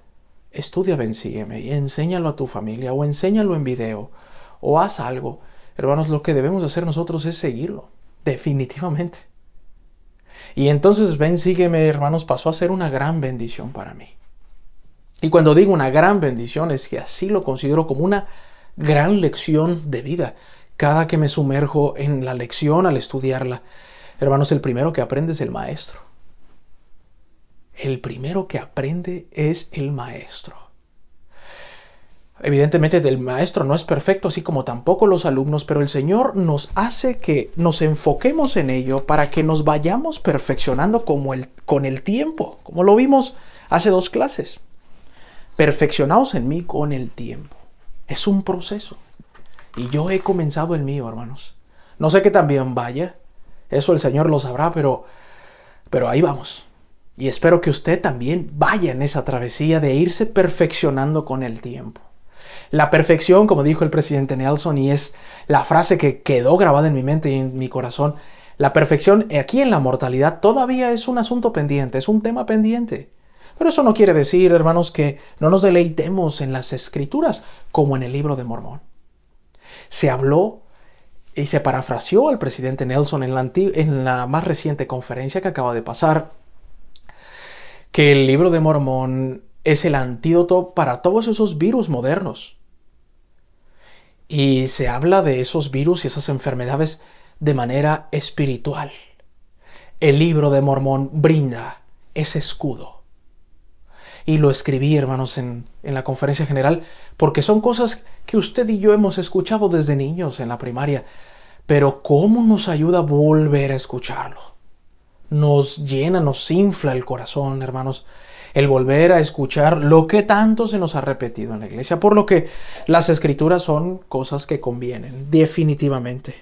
estudia Ven Sígueme y enséñalo a tu familia, o enséñalo en video, o haz algo, hermanos, lo que debemos hacer nosotros es seguirlo, definitivamente. Y entonces Ven Sígueme, hermanos, pasó a ser una gran bendición para mí. Y cuando digo una gran bendición es que así lo considero como una gran lección de vida. Cada que me sumerjo en la lección al estudiarla, hermanos, el primero que aprende es el maestro. El primero que aprende es el maestro. Evidentemente el maestro no es perfecto, así como tampoco los alumnos, pero el Señor nos hace que nos enfoquemos en ello para que nos vayamos perfeccionando con el tiempo, como lo vimos hace 2 clases. Perfeccionaos en mí con el tiempo. Es un proceso. Y yo he comenzado el mío, hermanos. No sé qué tan bien vaya. Eso el Señor lo sabrá, pero ahí vamos. Y espero que usted también vaya en esa travesía de irse perfeccionando con el tiempo. La perfección, como dijo el presidente Nelson, y es la frase que quedó grabada en mi mente y en mi corazón, la perfección aquí en la mortalidad todavía es un asunto pendiente, es un tema pendiente. Pero eso no quiere decir, hermanos, que no nos deleitemos en las Escrituras, como en el Libro de Mormón. Se habló y se parafraseó al presidente Nelson en la más reciente conferencia que acaba de pasar, que el Libro de Mormón es el antídoto para todos esos virus modernos. Y se habla de esos virus y esas enfermedades de manera espiritual. El Libro de Mormón brinda ese escudo. Y lo escribí, hermanos, en la conferencia general, porque son cosas que usted y yo hemos escuchado desde niños en la primaria. Pero ¿cómo nos ayuda a volver a escucharlo? Nos llena, nos infla el corazón, hermanos, el volver a escuchar lo que tanto se nos ha repetido en la iglesia. Por lo que las Escrituras son cosas que convienen, definitivamente.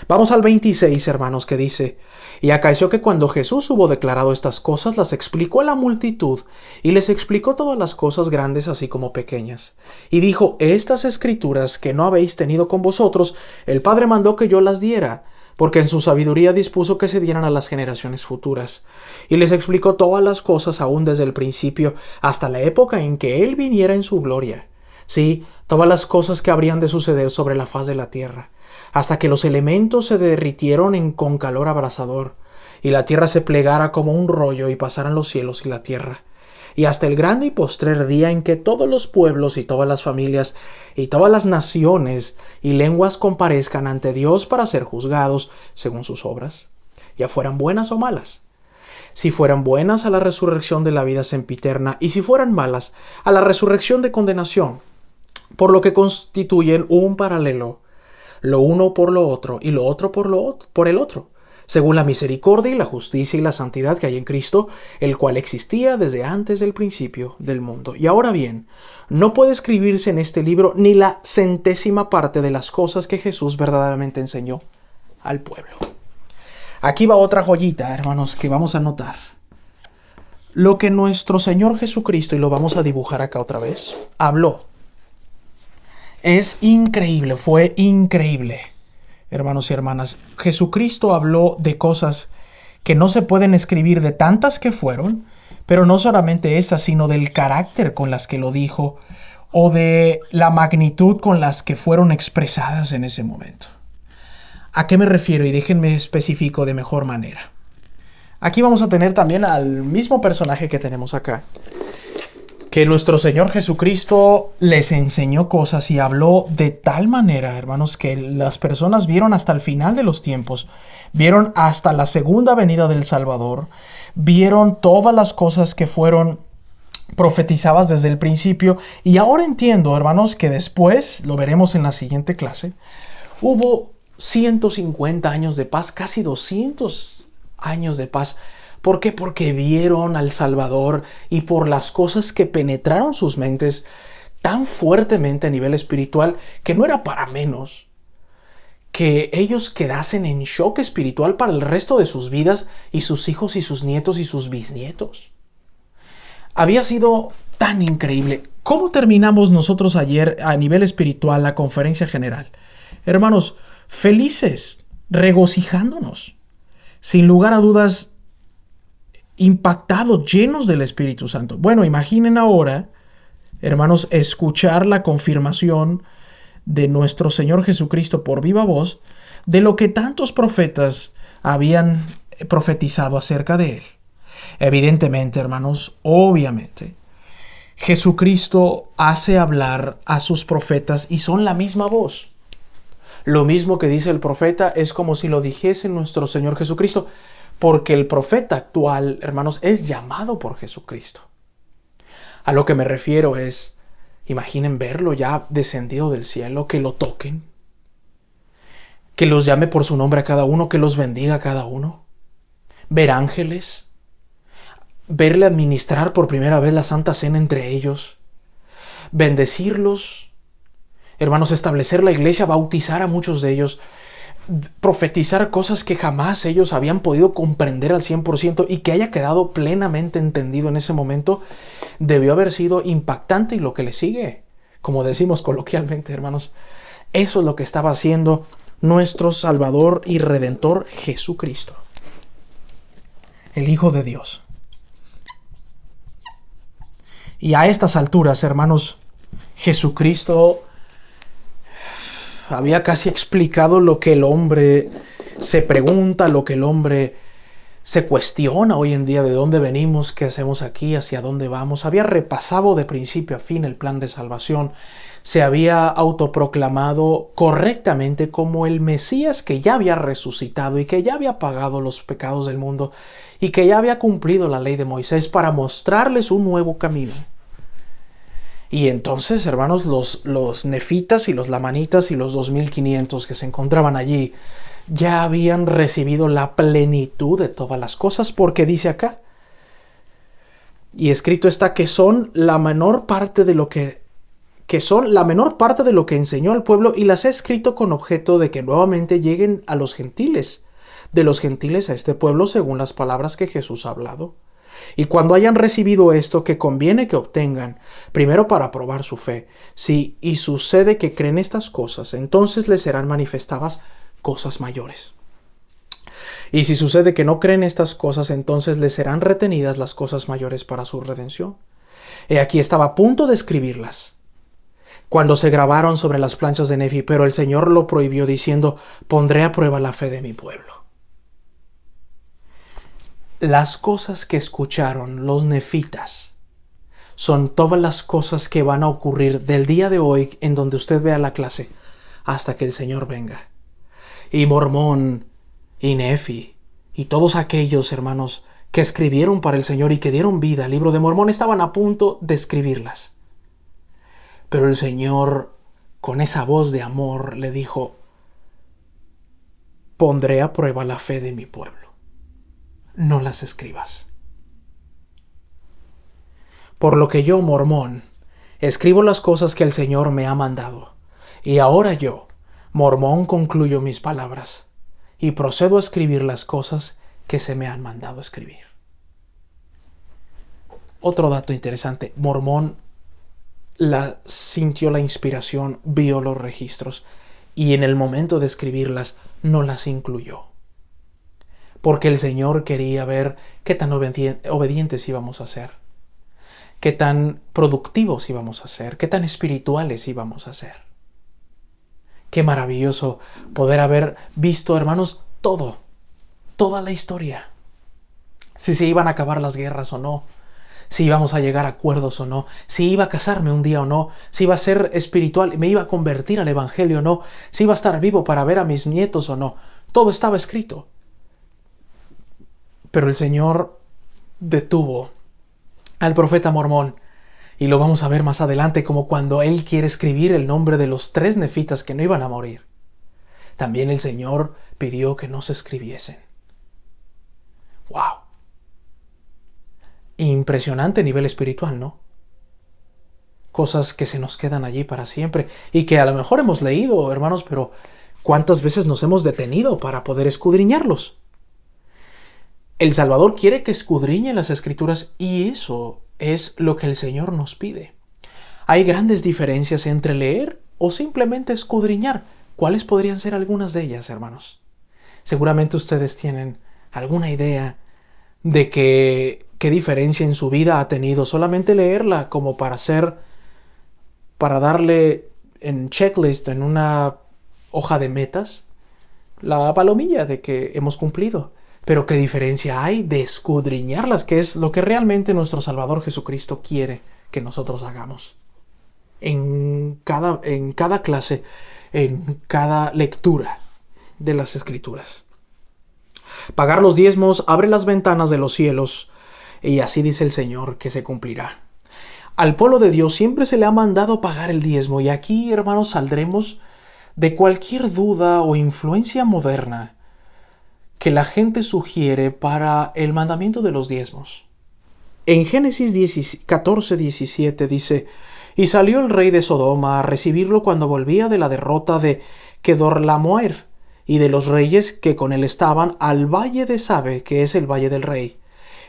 Vamos al 26, hermanos, que dice: y acaeció que cuando Jesús hubo declarado estas cosas, las explicó a la multitud, y les explicó todas las cosas grandes así como pequeñas. Y dijo: estas Escrituras que no habéis tenido con vosotros, el Padre mandó que yo las diera, porque en su sabiduría dispuso que se dieran a las generaciones futuras. Y les explicó todas las cosas aún desde el principio, hasta la época en que Él viniera en su gloria. Sí, todas las cosas que habrían de suceder sobre la faz de la tierra, hasta que los elementos se derritieron con calor abrasador, y la tierra se plegara como un rollo, y pasaran los cielos y la tierra. y hasta el grande y postrer día en que todos los pueblos y todas las familias y todas las naciones y lenguas comparezcan ante Dios para ser juzgados según sus obras, ya fueran buenas o malas. Si fueran buenas, a la resurrección de la vida sempiterna, y si fueran malas, a la resurrección de condenación, por lo que constituyen un paralelo, lo uno por lo otro y lo otro por el otro, según la misericordia y la justicia y la santidad que hay en Cristo, el cual existía desde antes del principio del mundo. Y ahora bien, no puede escribirse en este libro ni la 100ª parte de las cosas que Jesús verdaderamente enseñó al pueblo. Aquí va otra joyita, hermanos, que vamos a notar. Lo que nuestro Señor Jesucristo, y lo vamos a dibujar acá otra vez, habló. Es increíble, fue increíble. Hermanos y hermanas, Jesucristo habló de cosas que no se pueden escribir, de tantas que fueron, pero no solamente estas, sino del carácter con las que lo dijo o de la magnitud con las que fueron expresadas en ese momento. ¿A qué me refiero? Y déjenme especifico de mejor manera. Aquí vamos a tener también al mismo personaje que tenemos acá, que nuestro Señor Jesucristo les enseñó cosas y habló de tal manera, hermanos, que las personas vieron hasta el final de los tiempos, vieron hasta la segunda venida del Salvador, vieron todas las cosas que fueron profetizadas desde el principio. Y ahora entiendo, hermanos, que después, lo veremos en la siguiente clase, hubo 150 años de paz, casi 200 años de paz. ¿Por qué? Porque vieron al Salvador y por las cosas que penetraron sus mentes tan fuertemente a nivel espiritual que no era para menos que ellos quedasen en shock espiritual para el resto de sus vidas y sus hijos y sus nietos y sus bisnietos. Había sido tan increíble. ¿Cómo terminamos nosotros ayer a nivel espiritual la conferencia general? Hermanos, felices, regocijándonos, sin lugar a dudas, impactados, llenos del Espíritu Santo. Bueno, imaginen ahora, hermanos, escuchar la confirmación de nuestro Señor Jesucristo por viva voz de lo que tantos profetas habían profetizado acerca de Él. Evidentemente, hermanos, obviamente, Jesucristo hace hablar a sus profetas y son la misma voz. Lo mismo que dice el profeta es como si lo dijese nuestro Señor Jesucristo, porque el profeta actual, hermanos, es llamado por Jesucristo. A lo que me refiero es, imaginen verlo ya descendido del cielo, que lo toquen, que los llame por su nombre a cada uno, que los bendiga a cada uno, ver ángeles, verle administrar por primera vez la Santa Cena entre ellos, bendecirlos, hermanos, establecer la iglesia, bautizar a muchos de ellos, profetizar cosas que jamás ellos habían podido comprender al 100% y que haya quedado plenamente entendido en ese momento, debió haber sido impactante. Y lo que le sigue, como decimos coloquialmente, hermanos, eso es lo que estaba haciendo nuestro Salvador y Redentor Jesucristo, el Hijo de Dios. Y a estas alturas, hermanos, Jesucristo había casi explicado lo que el hombre se pregunta, lo que el hombre se cuestiona hoy en día: de dónde venimos, qué hacemos aquí, hacia dónde vamos. Había repasado de principio a fin el plan de salvación. Se había autoproclamado correctamente como el Mesías que ya había resucitado y que ya había pagado los pecados del mundo y que ya había cumplido la ley de Moisés para mostrarles un nuevo camino. Y entonces, hermanos, los nefitas y los lamanitas y los 2500 que se encontraban allí ya habían recibido la plenitud de todas las cosas, porque dice acá, y escrito está, que son la menor parte de lo que enseñó al pueblo, y las he escrito con objeto de que nuevamente lleguen a los gentiles, de los gentiles a este pueblo, según las palabras que Jesús ha hablado. Y cuando hayan recibido esto, que conviene que obtengan, primero para probar su fe, si y sucede que creen estas cosas, entonces les serán manifestadas cosas mayores. Y si sucede que no creen estas cosas, entonces les serán retenidas las cosas mayores para su redención. He aquí estaba a punto de escribirlas, cuando se grabaron sobre las planchas de Nefi, pero el Señor lo prohibió, diciendo: pondré a prueba la fe de mi pueblo. Las cosas que escucharon los nefitas son todas las cosas que van a ocurrir del día de hoy en donde usted vea la clase hasta que el Señor venga. Y Mormón y Nefi y todos aquellos hermanos que escribieron para el Señor y que dieron vida al libro de Mormón estaban a punto de escribirlas. Pero el Señor, con esa voz de amor, le dijo: pondré a prueba la fe de mi pueblo. No las escribas. Por lo que yo, Mormón, escribo las cosas que el Señor me ha mandado. Y ahora yo, Mormón, concluyo mis palabras y procedo a escribir las cosas que se me han mandado escribir. Otro dato interesante: Mormón sintió la inspiración, vio los registros y en el momento de escribirlas no las incluyó. Porque el Señor quería ver qué tan obedientes íbamos a ser, qué tan productivos íbamos a ser, qué tan espirituales íbamos a ser. Qué maravilloso poder haber visto, hermanos, toda la historia. Si se iban a acabar las guerras o no, si íbamos a llegar a acuerdos o no, si iba a casarme un día o no, si iba a ser espiritual, me iba a convertir al Evangelio o no, si iba a estar vivo para ver a mis nietos o no. Todo estaba escrito. Pero el Señor detuvo al profeta Mormón, y lo vamos a ver más adelante, como cuando él quiere escribir el nombre de los 3 nefitas que no iban a morir. También el Señor pidió que no se escribiesen. ¡Wow! Impresionante nivel espiritual, ¿no? Cosas que se nos quedan allí para siempre y que a lo mejor hemos leído, hermanos, pero ¿cuántas veces nos hemos detenido para poder escudriñarlos? El Salvador quiere que escudriñe las Escrituras y eso es lo que el Señor nos pide. Hay grandes diferencias entre leer o simplemente escudriñar. ¿Cuáles podrían ser algunas de ellas, hermanos? Seguramente ustedes tienen alguna idea de qué diferencia en su vida ha tenido solamente leerla, como para darle en checklist, en una hoja de metas, la palomilla de que hemos cumplido. Pero qué diferencia hay de escudriñarlas, que es lo que realmente nuestro Salvador Jesucristo quiere que nosotros hagamos. En cada clase, en cada lectura de las Escrituras. Pagar los diezmos abre las ventanas de los cielos, y así dice el Señor que se cumplirá. Al pueblo de Dios siempre se le ha mandado pagar el diezmo, y aquí, hermanos, saldremos de cualquier duda o influencia moderna que la gente sugiere para el mandamiento de los diezmos. En Génesis 14:17 dice: y salió el rey de Sodoma a recibirlo cuando volvía de la derrota de Kedorlaomer y de los reyes que con él estaban al valle de Sabe, que es el valle del rey.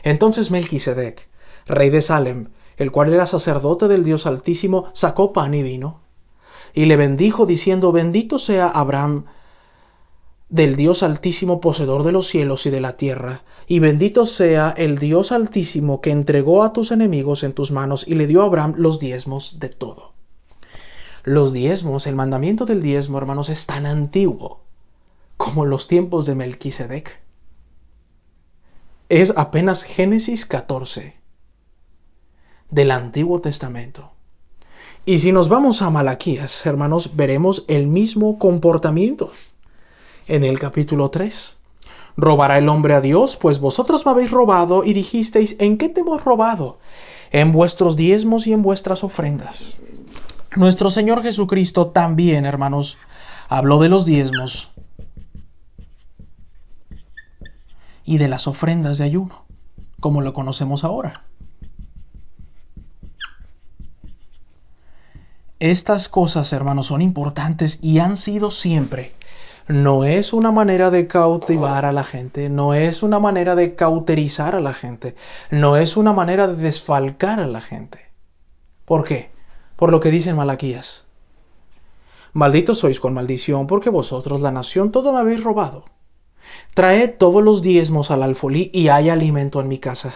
Entonces Melquisedec, rey de Salem, el cual era sacerdote del Dios Altísimo, sacó pan y vino y le bendijo diciendo: bendito sea Abraham del Dios Altísimo, poseedor de los cielos y de la tierra, y bendito sea el Dios Altísimo que entregó a tus enemigos en tus manos y le dio a Abraham los diezmos de todo. Los diezmos, el mandamiento del diezmo, hermanos, es tan antiguo como los tiempos de Melquisedec. Es apenas Génesis 14 del Antiguo Testamento. Y si nos vamos a Malaquías, hermanos, veremos el mismo comportamiento. En el capítulo 3, ¿robará el hombre a Dios? Pues vosotros me habéis robado y dijisteis: ¿en qué te hemos robado? En vuestros diezmos y en vuestras ofrendas. Nuestro Señor Jesucristo también, hermanos, habló de los diezmos y de las ofrendas de ayuno, como lo conocemos ahora. Estas cosas, hermanos, son importantes y han sido siempre. No es una manera de cautivar a la gente, no es una manera de cauterizar a la gente, no es una manera de desfalcar a la gente. ¿Por qué? Por lo que dice en Malaquías: malditos sois con maldición, porque vosotros, la nación, todo me habéis robado. Traed todos los diezmos al alfolí y hay alimento en mi casa.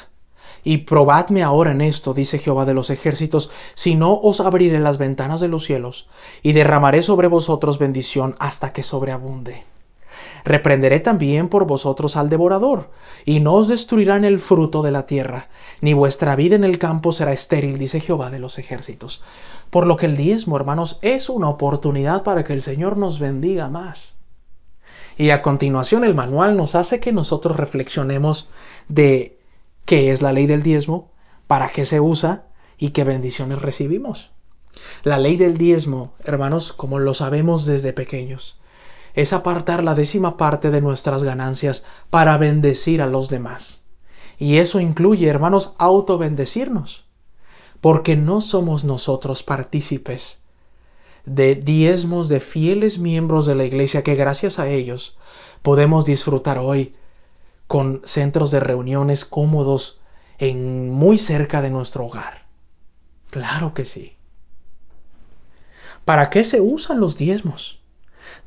Y probadme ahora en esto, dice Jehová de los ejércitos, si no os abriré las ventanas de los cielos y derramaré sobre vosotros bendición hasta que sobreabunde. Reprenderé también por vosotros al devorador, y no os destruirán el fruto de la tierra, ni vuestra vida en el campo será estéril, dice Jehová de los ejércitos. Por lo que el diezmo, hermanos, es una oportunidad para que el Señor nos bendiga más. Y a continuación el manual nos hace que nosotros reflexionemos de qué es la ley del diezmo, para qué se usa y qué bendiciones recibimos. La ley del diezmo, hermanos, como lo sabemos desde pequeños, es apartar la 10ª parte de nuestras ganancias para bendecir a los demás. Y eso incluye, hermanos, autobendecirnos, porque no somos nosotros partícipes de diezmos de fieles miembros de la iglesia que gracias a ellos podemos disfrutar hoy con centros de reuniones cómodos muy cerca de nuestro hogar. Claro que sí. ¿Para qué se usan los diezmos?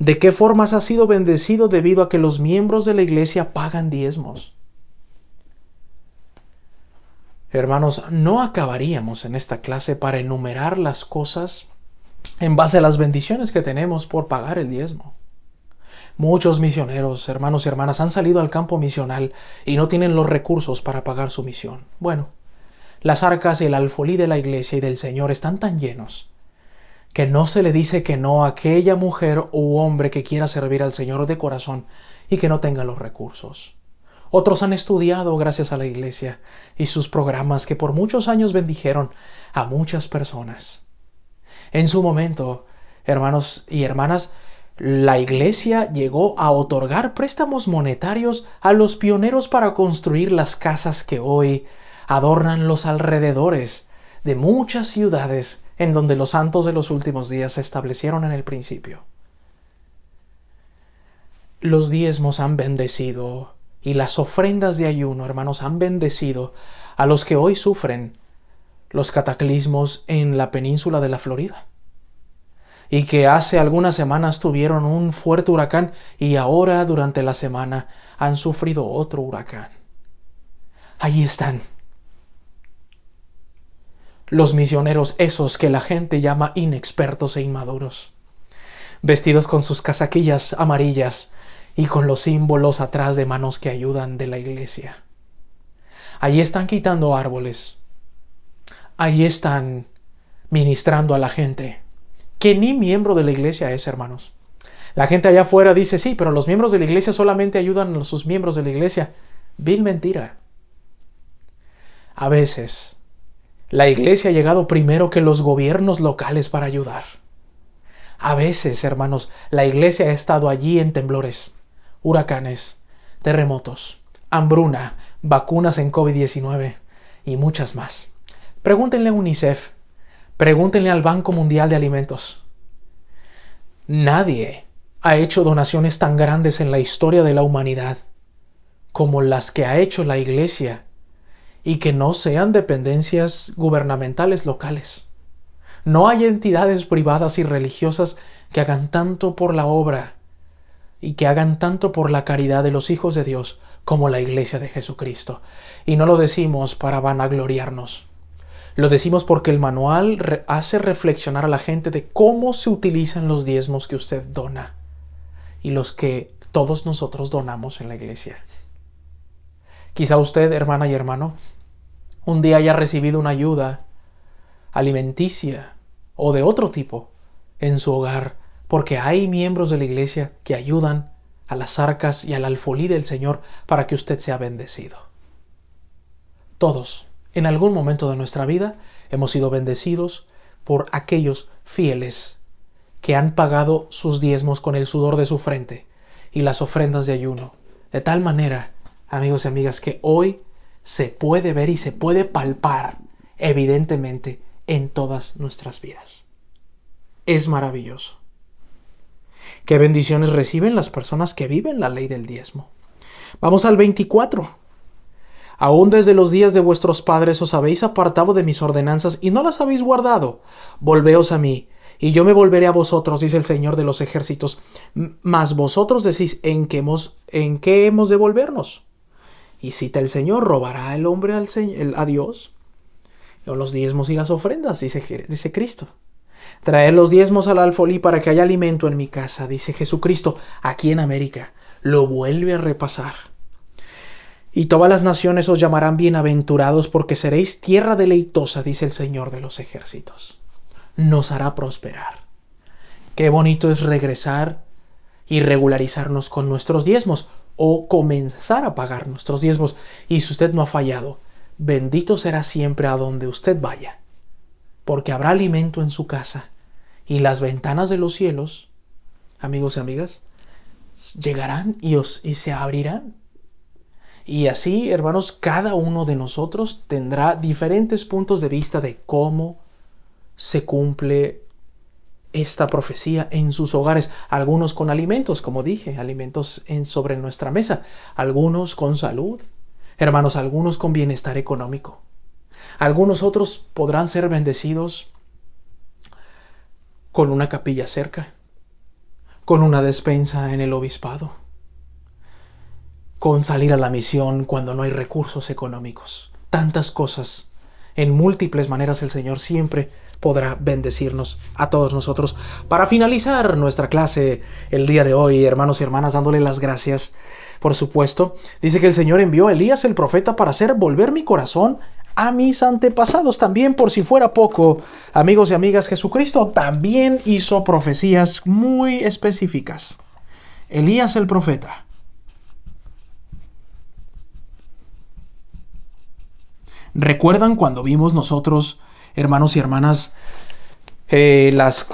¿De qué formas ha sido bendecido debido a que los miembros de la iglesia pagan diezmos? Hermanos, no acabaríamos en esta clase para enumerar las cosas en base a las bendiciones que tenemos por pagar el diezmo. Muchos misioneros, hermanos y hermanas, han salido al campo misional y no tienen los recursos para pagar su misión. Bueno, las arcas y el alfolí de la iglesia y del Señor están tan llenos que no se le dice que no a aquella mujer u hombre que quiera servir al Señor de corazón y que no tenga los recursos. Otros han estudiado gracias a la iglesia y sus programas que por muchos años bendijeron a muchas personas. En su momento, hermanos y hermanas, la iglesia llegó a otorgar préstamos monetarios a los pioneros para construir las casas que hoy adornan los alrededores de muchas ciudades en donde los santos de los últimos días se establecieron en el principio. Los diezmos han bendecido y las ofrendas de ayuno, hermanos, han bendecido a los que hoy sufren los cataclismos en la península de la Florida y que hace algunas semanas tuvieron un fuerte huracán y ahora durante la semana han sufrido otro huracán. Allí están los misioneros, esos que la gente llama inexpertos e inmaduros, vestidos con sus casaquillas amarillas y con los símbolos atrás de manos que ayudan de la iglesia. Allí están quitando árboles. Allí están ministrando a la gente que ni miembro de la iglesia es, hermanos. La gente allá afuera dice, sí, pero los miembros de la iglesia solamente ayudan a sus miembros de la iglesia. Vil mentira. A veces, la iglesia ha llegado primero que los gobiernos locales para ayudar. A veces, hermanos, la iglesia ha estado allí en temblores, huracanes, terremotos, hambruna, vacunas en COVID-19 y muchas más. Pregúntenle a UNICEF, pregúntenle al Banco Mundial de Alimentos. Nadie ha hecho donaciones tan grandes en la historia de la humanidad como las que ha hecho la iglesia y que no sean dependencias gubernamentales locales. No hay entidades privadas y religiosas que hagan tanto por la obra y que hagan tanto por la caridad de los hijos de Dios como la iglesia de Jesucristo. Y no lo decimos para vanagloriarnos. Lo decimos porque el manual hace reflexionar a la gente de cómo se utilizan los diezmos que usted dona y los que todos nosotros donamos en la iglesia. Quizá usted, hermana y hermano, un día haya recibido una ayuda alimenticia o de otro tipo en su hogar, porque hay miembros de la iglesia que ayudan a las arcas y al alfolí del Señor para que usted sea bendecido. Todos, en algún momento de nuestra vida, hemos sido bendecidos por aquellos fieles que han pagado sus diezmos con el sudor de su frente y las ofrendas de ayuno, de tal manera, amigos y amigas, que hoy se puede ver y se puede palpar evidentemente en todas nuestras vidas. Es maravilloso. ¿Qué bendiciones reciben las personas que viven la ley del diezmo? Vamos al 24. Aún desde los días de vuestros padres os habéis apartado de mis ordenanzas y no las habéis guardado. Volveos a mí, y yo me volveré a vosotros, dice el Señor de los ejércitos. Mas vosotros decís, ¿en qué hemos de volvernos? Y cita el Señor, ¿robará el hombre a Dios? O los diezmos y las ofrendas, dice Cristo. Traed los diezmos al alfolí para que haya alimento en mi casa, dice Jesucristo, aquí en América. lo vuelve a repasar. Y todas las naciones os llamarán bienaventurados porque seréis tierra deleitosa, dice el Señor de los ejércitos. Nos hará prosperar. Qué bonito es regresar y regularizarnos con nuestros diezmos o comenzar a pagar nuestros diezmos. Y si usted no ha fallado, bendito será siempre a donde usted vaya, porque habrá alimento en su casa y las ventanas de los cielos, amigos y amigas, llegarán y se abrirán. Y así, hermanos, cada uno de nosotros tendrá diferentes puntos de vista de cómo se cumple esta profecía en sus hogares. Algunos con alimentos, como dije, alimentos sobre nuestra mesa. Algunos con salud. Hermanos, algunos con bienestar económico. Algunos otros podrán ser bendecidos con una capilla cerca, con una despensa en el obispado, con salir a la misión cuando no hay recursos económicos. Tantas cosas. En múltiples maneras el Señor siempre podrá bendecirnos a todos nosotros. Para finalizar nuestra clase el día de hoy, hermanos y hermanas, dándole las gracias, por supuesto, dice que el Señor envió a Elías el profeta para hacer volver mi corazón a mis antepasados. También, por si fuera poco, amigos y amigas, Jesucristo también hizo profecías muy específicas. Elías el profeta. ¿Recuerdan cuando vimos nosotros, hermanos y hermanas, las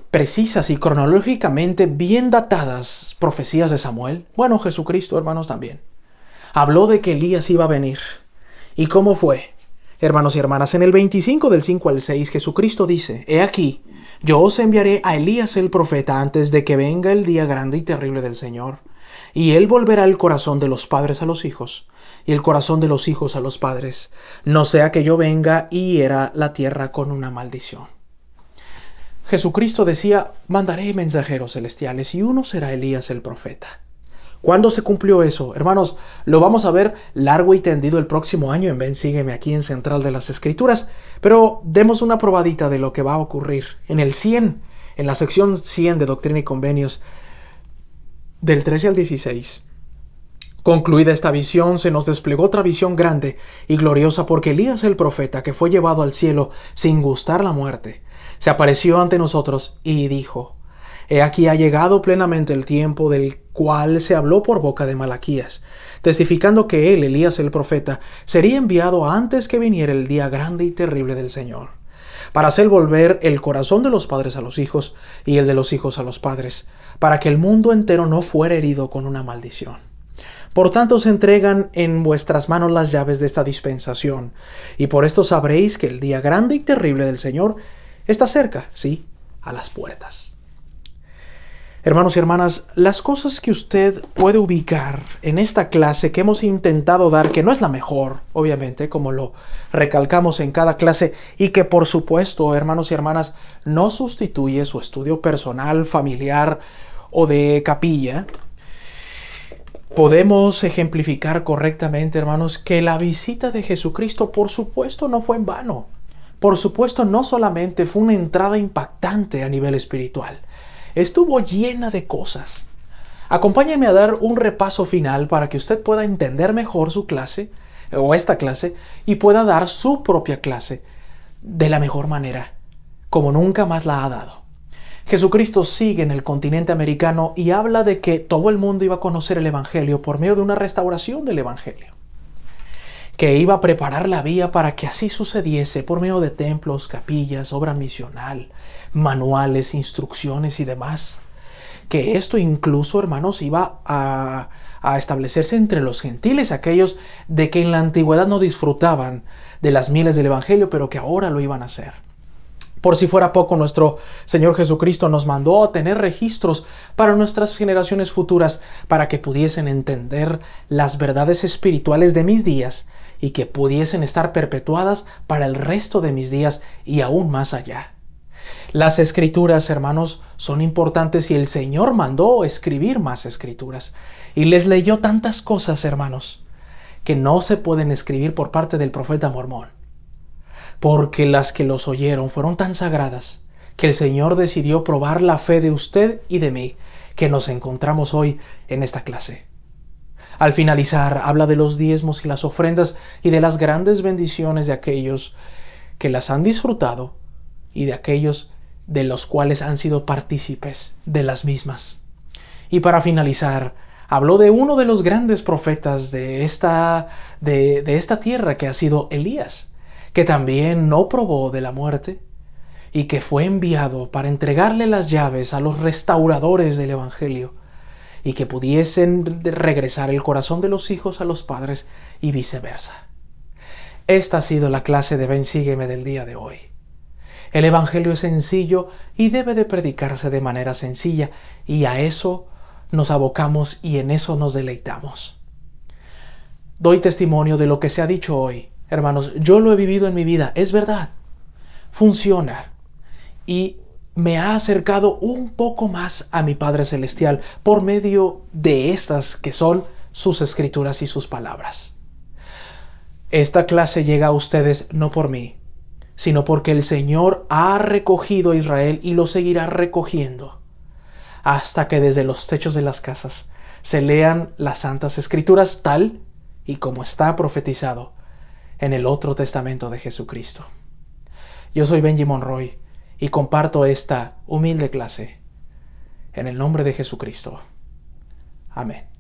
precisas y cronológicamente bien datadas profecías de Samuel? Bueno, Jesucristo, hermanos, también habló de que Elías iba a venir. ¿Y cómo fue? Hermanos y hermanas, en el 25 del 5 al 6, Jesucristo dice: He aquí, yo os enviaré a Elías el profeta antes de que venga el día grande y terrible del Señor. Y él volverá el corazón de los padres a los hijos, y el corazón de los hijos a los padres, no sea que yo venga y hiera la tierra con una maldición. Jesucristo decía: mandaré mensajeros celestiales, y uno será Elías el profeta. ¿Cuándo se cumplió eso? Hermanos, lo vamos a ver largo y tendido el próximo año en Ven, Sígueme, aquí en Central de las Escrituras, pero demos una probadita de lo que va a ocurrir. En el 100, en la sección 100 de Doctrina y Convenios, del 13 al 16, concluida esta visión, se nos desplegó otra visión grande y gloriosa, porque Elías el profeta, que fue llevado al cielo sin gustar la muerte, se apareció ante nosotros y dijo: He aquí ha llegado plenamente el tiempo del cual se habló por boca de Malaquías, testificando que él, Elías el profeta, sería enviado antes que viniera el día grande y terrible del Señor, para hacer volver el corazón de los padres a los hijos y el de los hijos a los padres, para que el mundo entero no fuera herido con una maldición. Por tanto, se entregan en vuestras manos las llaves de esta dispensación, y por esto sabréis que el día grande y terrible del Señor está cerca, sí, a las puertas. Hermanos y hermanas, las cosas que usted puede ubicar en esta clase que hemos intentado dar, que no es la mejor, obviamente, como lo recalcamos en cada clase, y que por supuesto, hermanos y hermanas, no sustituye su estudio personal, familiar o de capilla, podemos ejemplificar correctamente, hermanos, que la visita de Jesucristo, por supuesto, no fue en vano. Por supuesto, no solamente fue una entrada impactante a nivel espiritual, estuvo llena de cosas. Acompáñenme a dar un repaso final para que usted pueda entender mejor su clase, o esta clase, y pueda dar su propia clase de la mejor manera, como nunca más la ha dado. Jesucristo sigue en el continente americano y habla de que todo el mundo iba a conocer el Evangelio por medio de una restauración del Evangelio, que iba a preparar la vía para que así sucediese por medio de templos, capillas, obra misional, manuales, instrucciones y demás. Que esto incluso, hermanos, iba a establecerse entre los gentiles, aquellos de que en la antigüedad no disfrutaban de las mieles del Evangelio, pero que ahora lo iban a hacer. Por si fuera poco, nuestro Señor Jesucristo nos mandó a tener registros para nuestras generaciones futuras, para que pudiesen entender las verdades espirituales de mis días y que pudiesen estar perpetuadas para el resto de mis días y aún más allá. Las escrituras, hermanos, son importantes y el Señor mandó escribir más escrituras. Y les leyó tantas cosas, hermanos, que no se pueden escribir por parte del profeta Mormón, porque las que los oyeron fueron tan sagradas que el Señor decidió probar la fe de usted y de mí que nos encontramos hoy en esta clase. Al finalizar, habla de los diezmos y las ofrendas y de las grandes bendiciones de aquellos que las han disfrutado y de aquellos de los cuales han sido partícipes de las mismas. Y para finalizar, habló de uno de los grandes profetas de esta tierra, que ha sido Elías, que también no probó de la muerte y que fue enviado para entregarle las llaves a los restauradores del Evangelio y que pudiesen regresar el corazón de los hijos a los padres y viceversa. Esta ha sido la clase de Ven, Sígueme del día de hoy. El Evangelio es sencillo y debe de predicarse de manera sencilla, y a eso nos abocamos y en eso nos deleitamos. Doy testimonio de lo que se ha dicho hoy. Hermanos, yo lo he vivido en mi vida, es verdad. Funciona. Y me ha acercado un poco más a mi Padre Celestial por medio de estas que son sus escrituras y sus palabras. Esta clase llega a ustedes no por mí, sino porque el Señor ha recogido a Israel y lo seguirá recogiendo hasta que desde los techos de las casas se lean las Santas Escrituras tal y como está profetizado en el otro testamento de Jesucristo. Yo soy Benji Monroy y comparto esta humilde clase en el nombre de Jesucristo. Amén.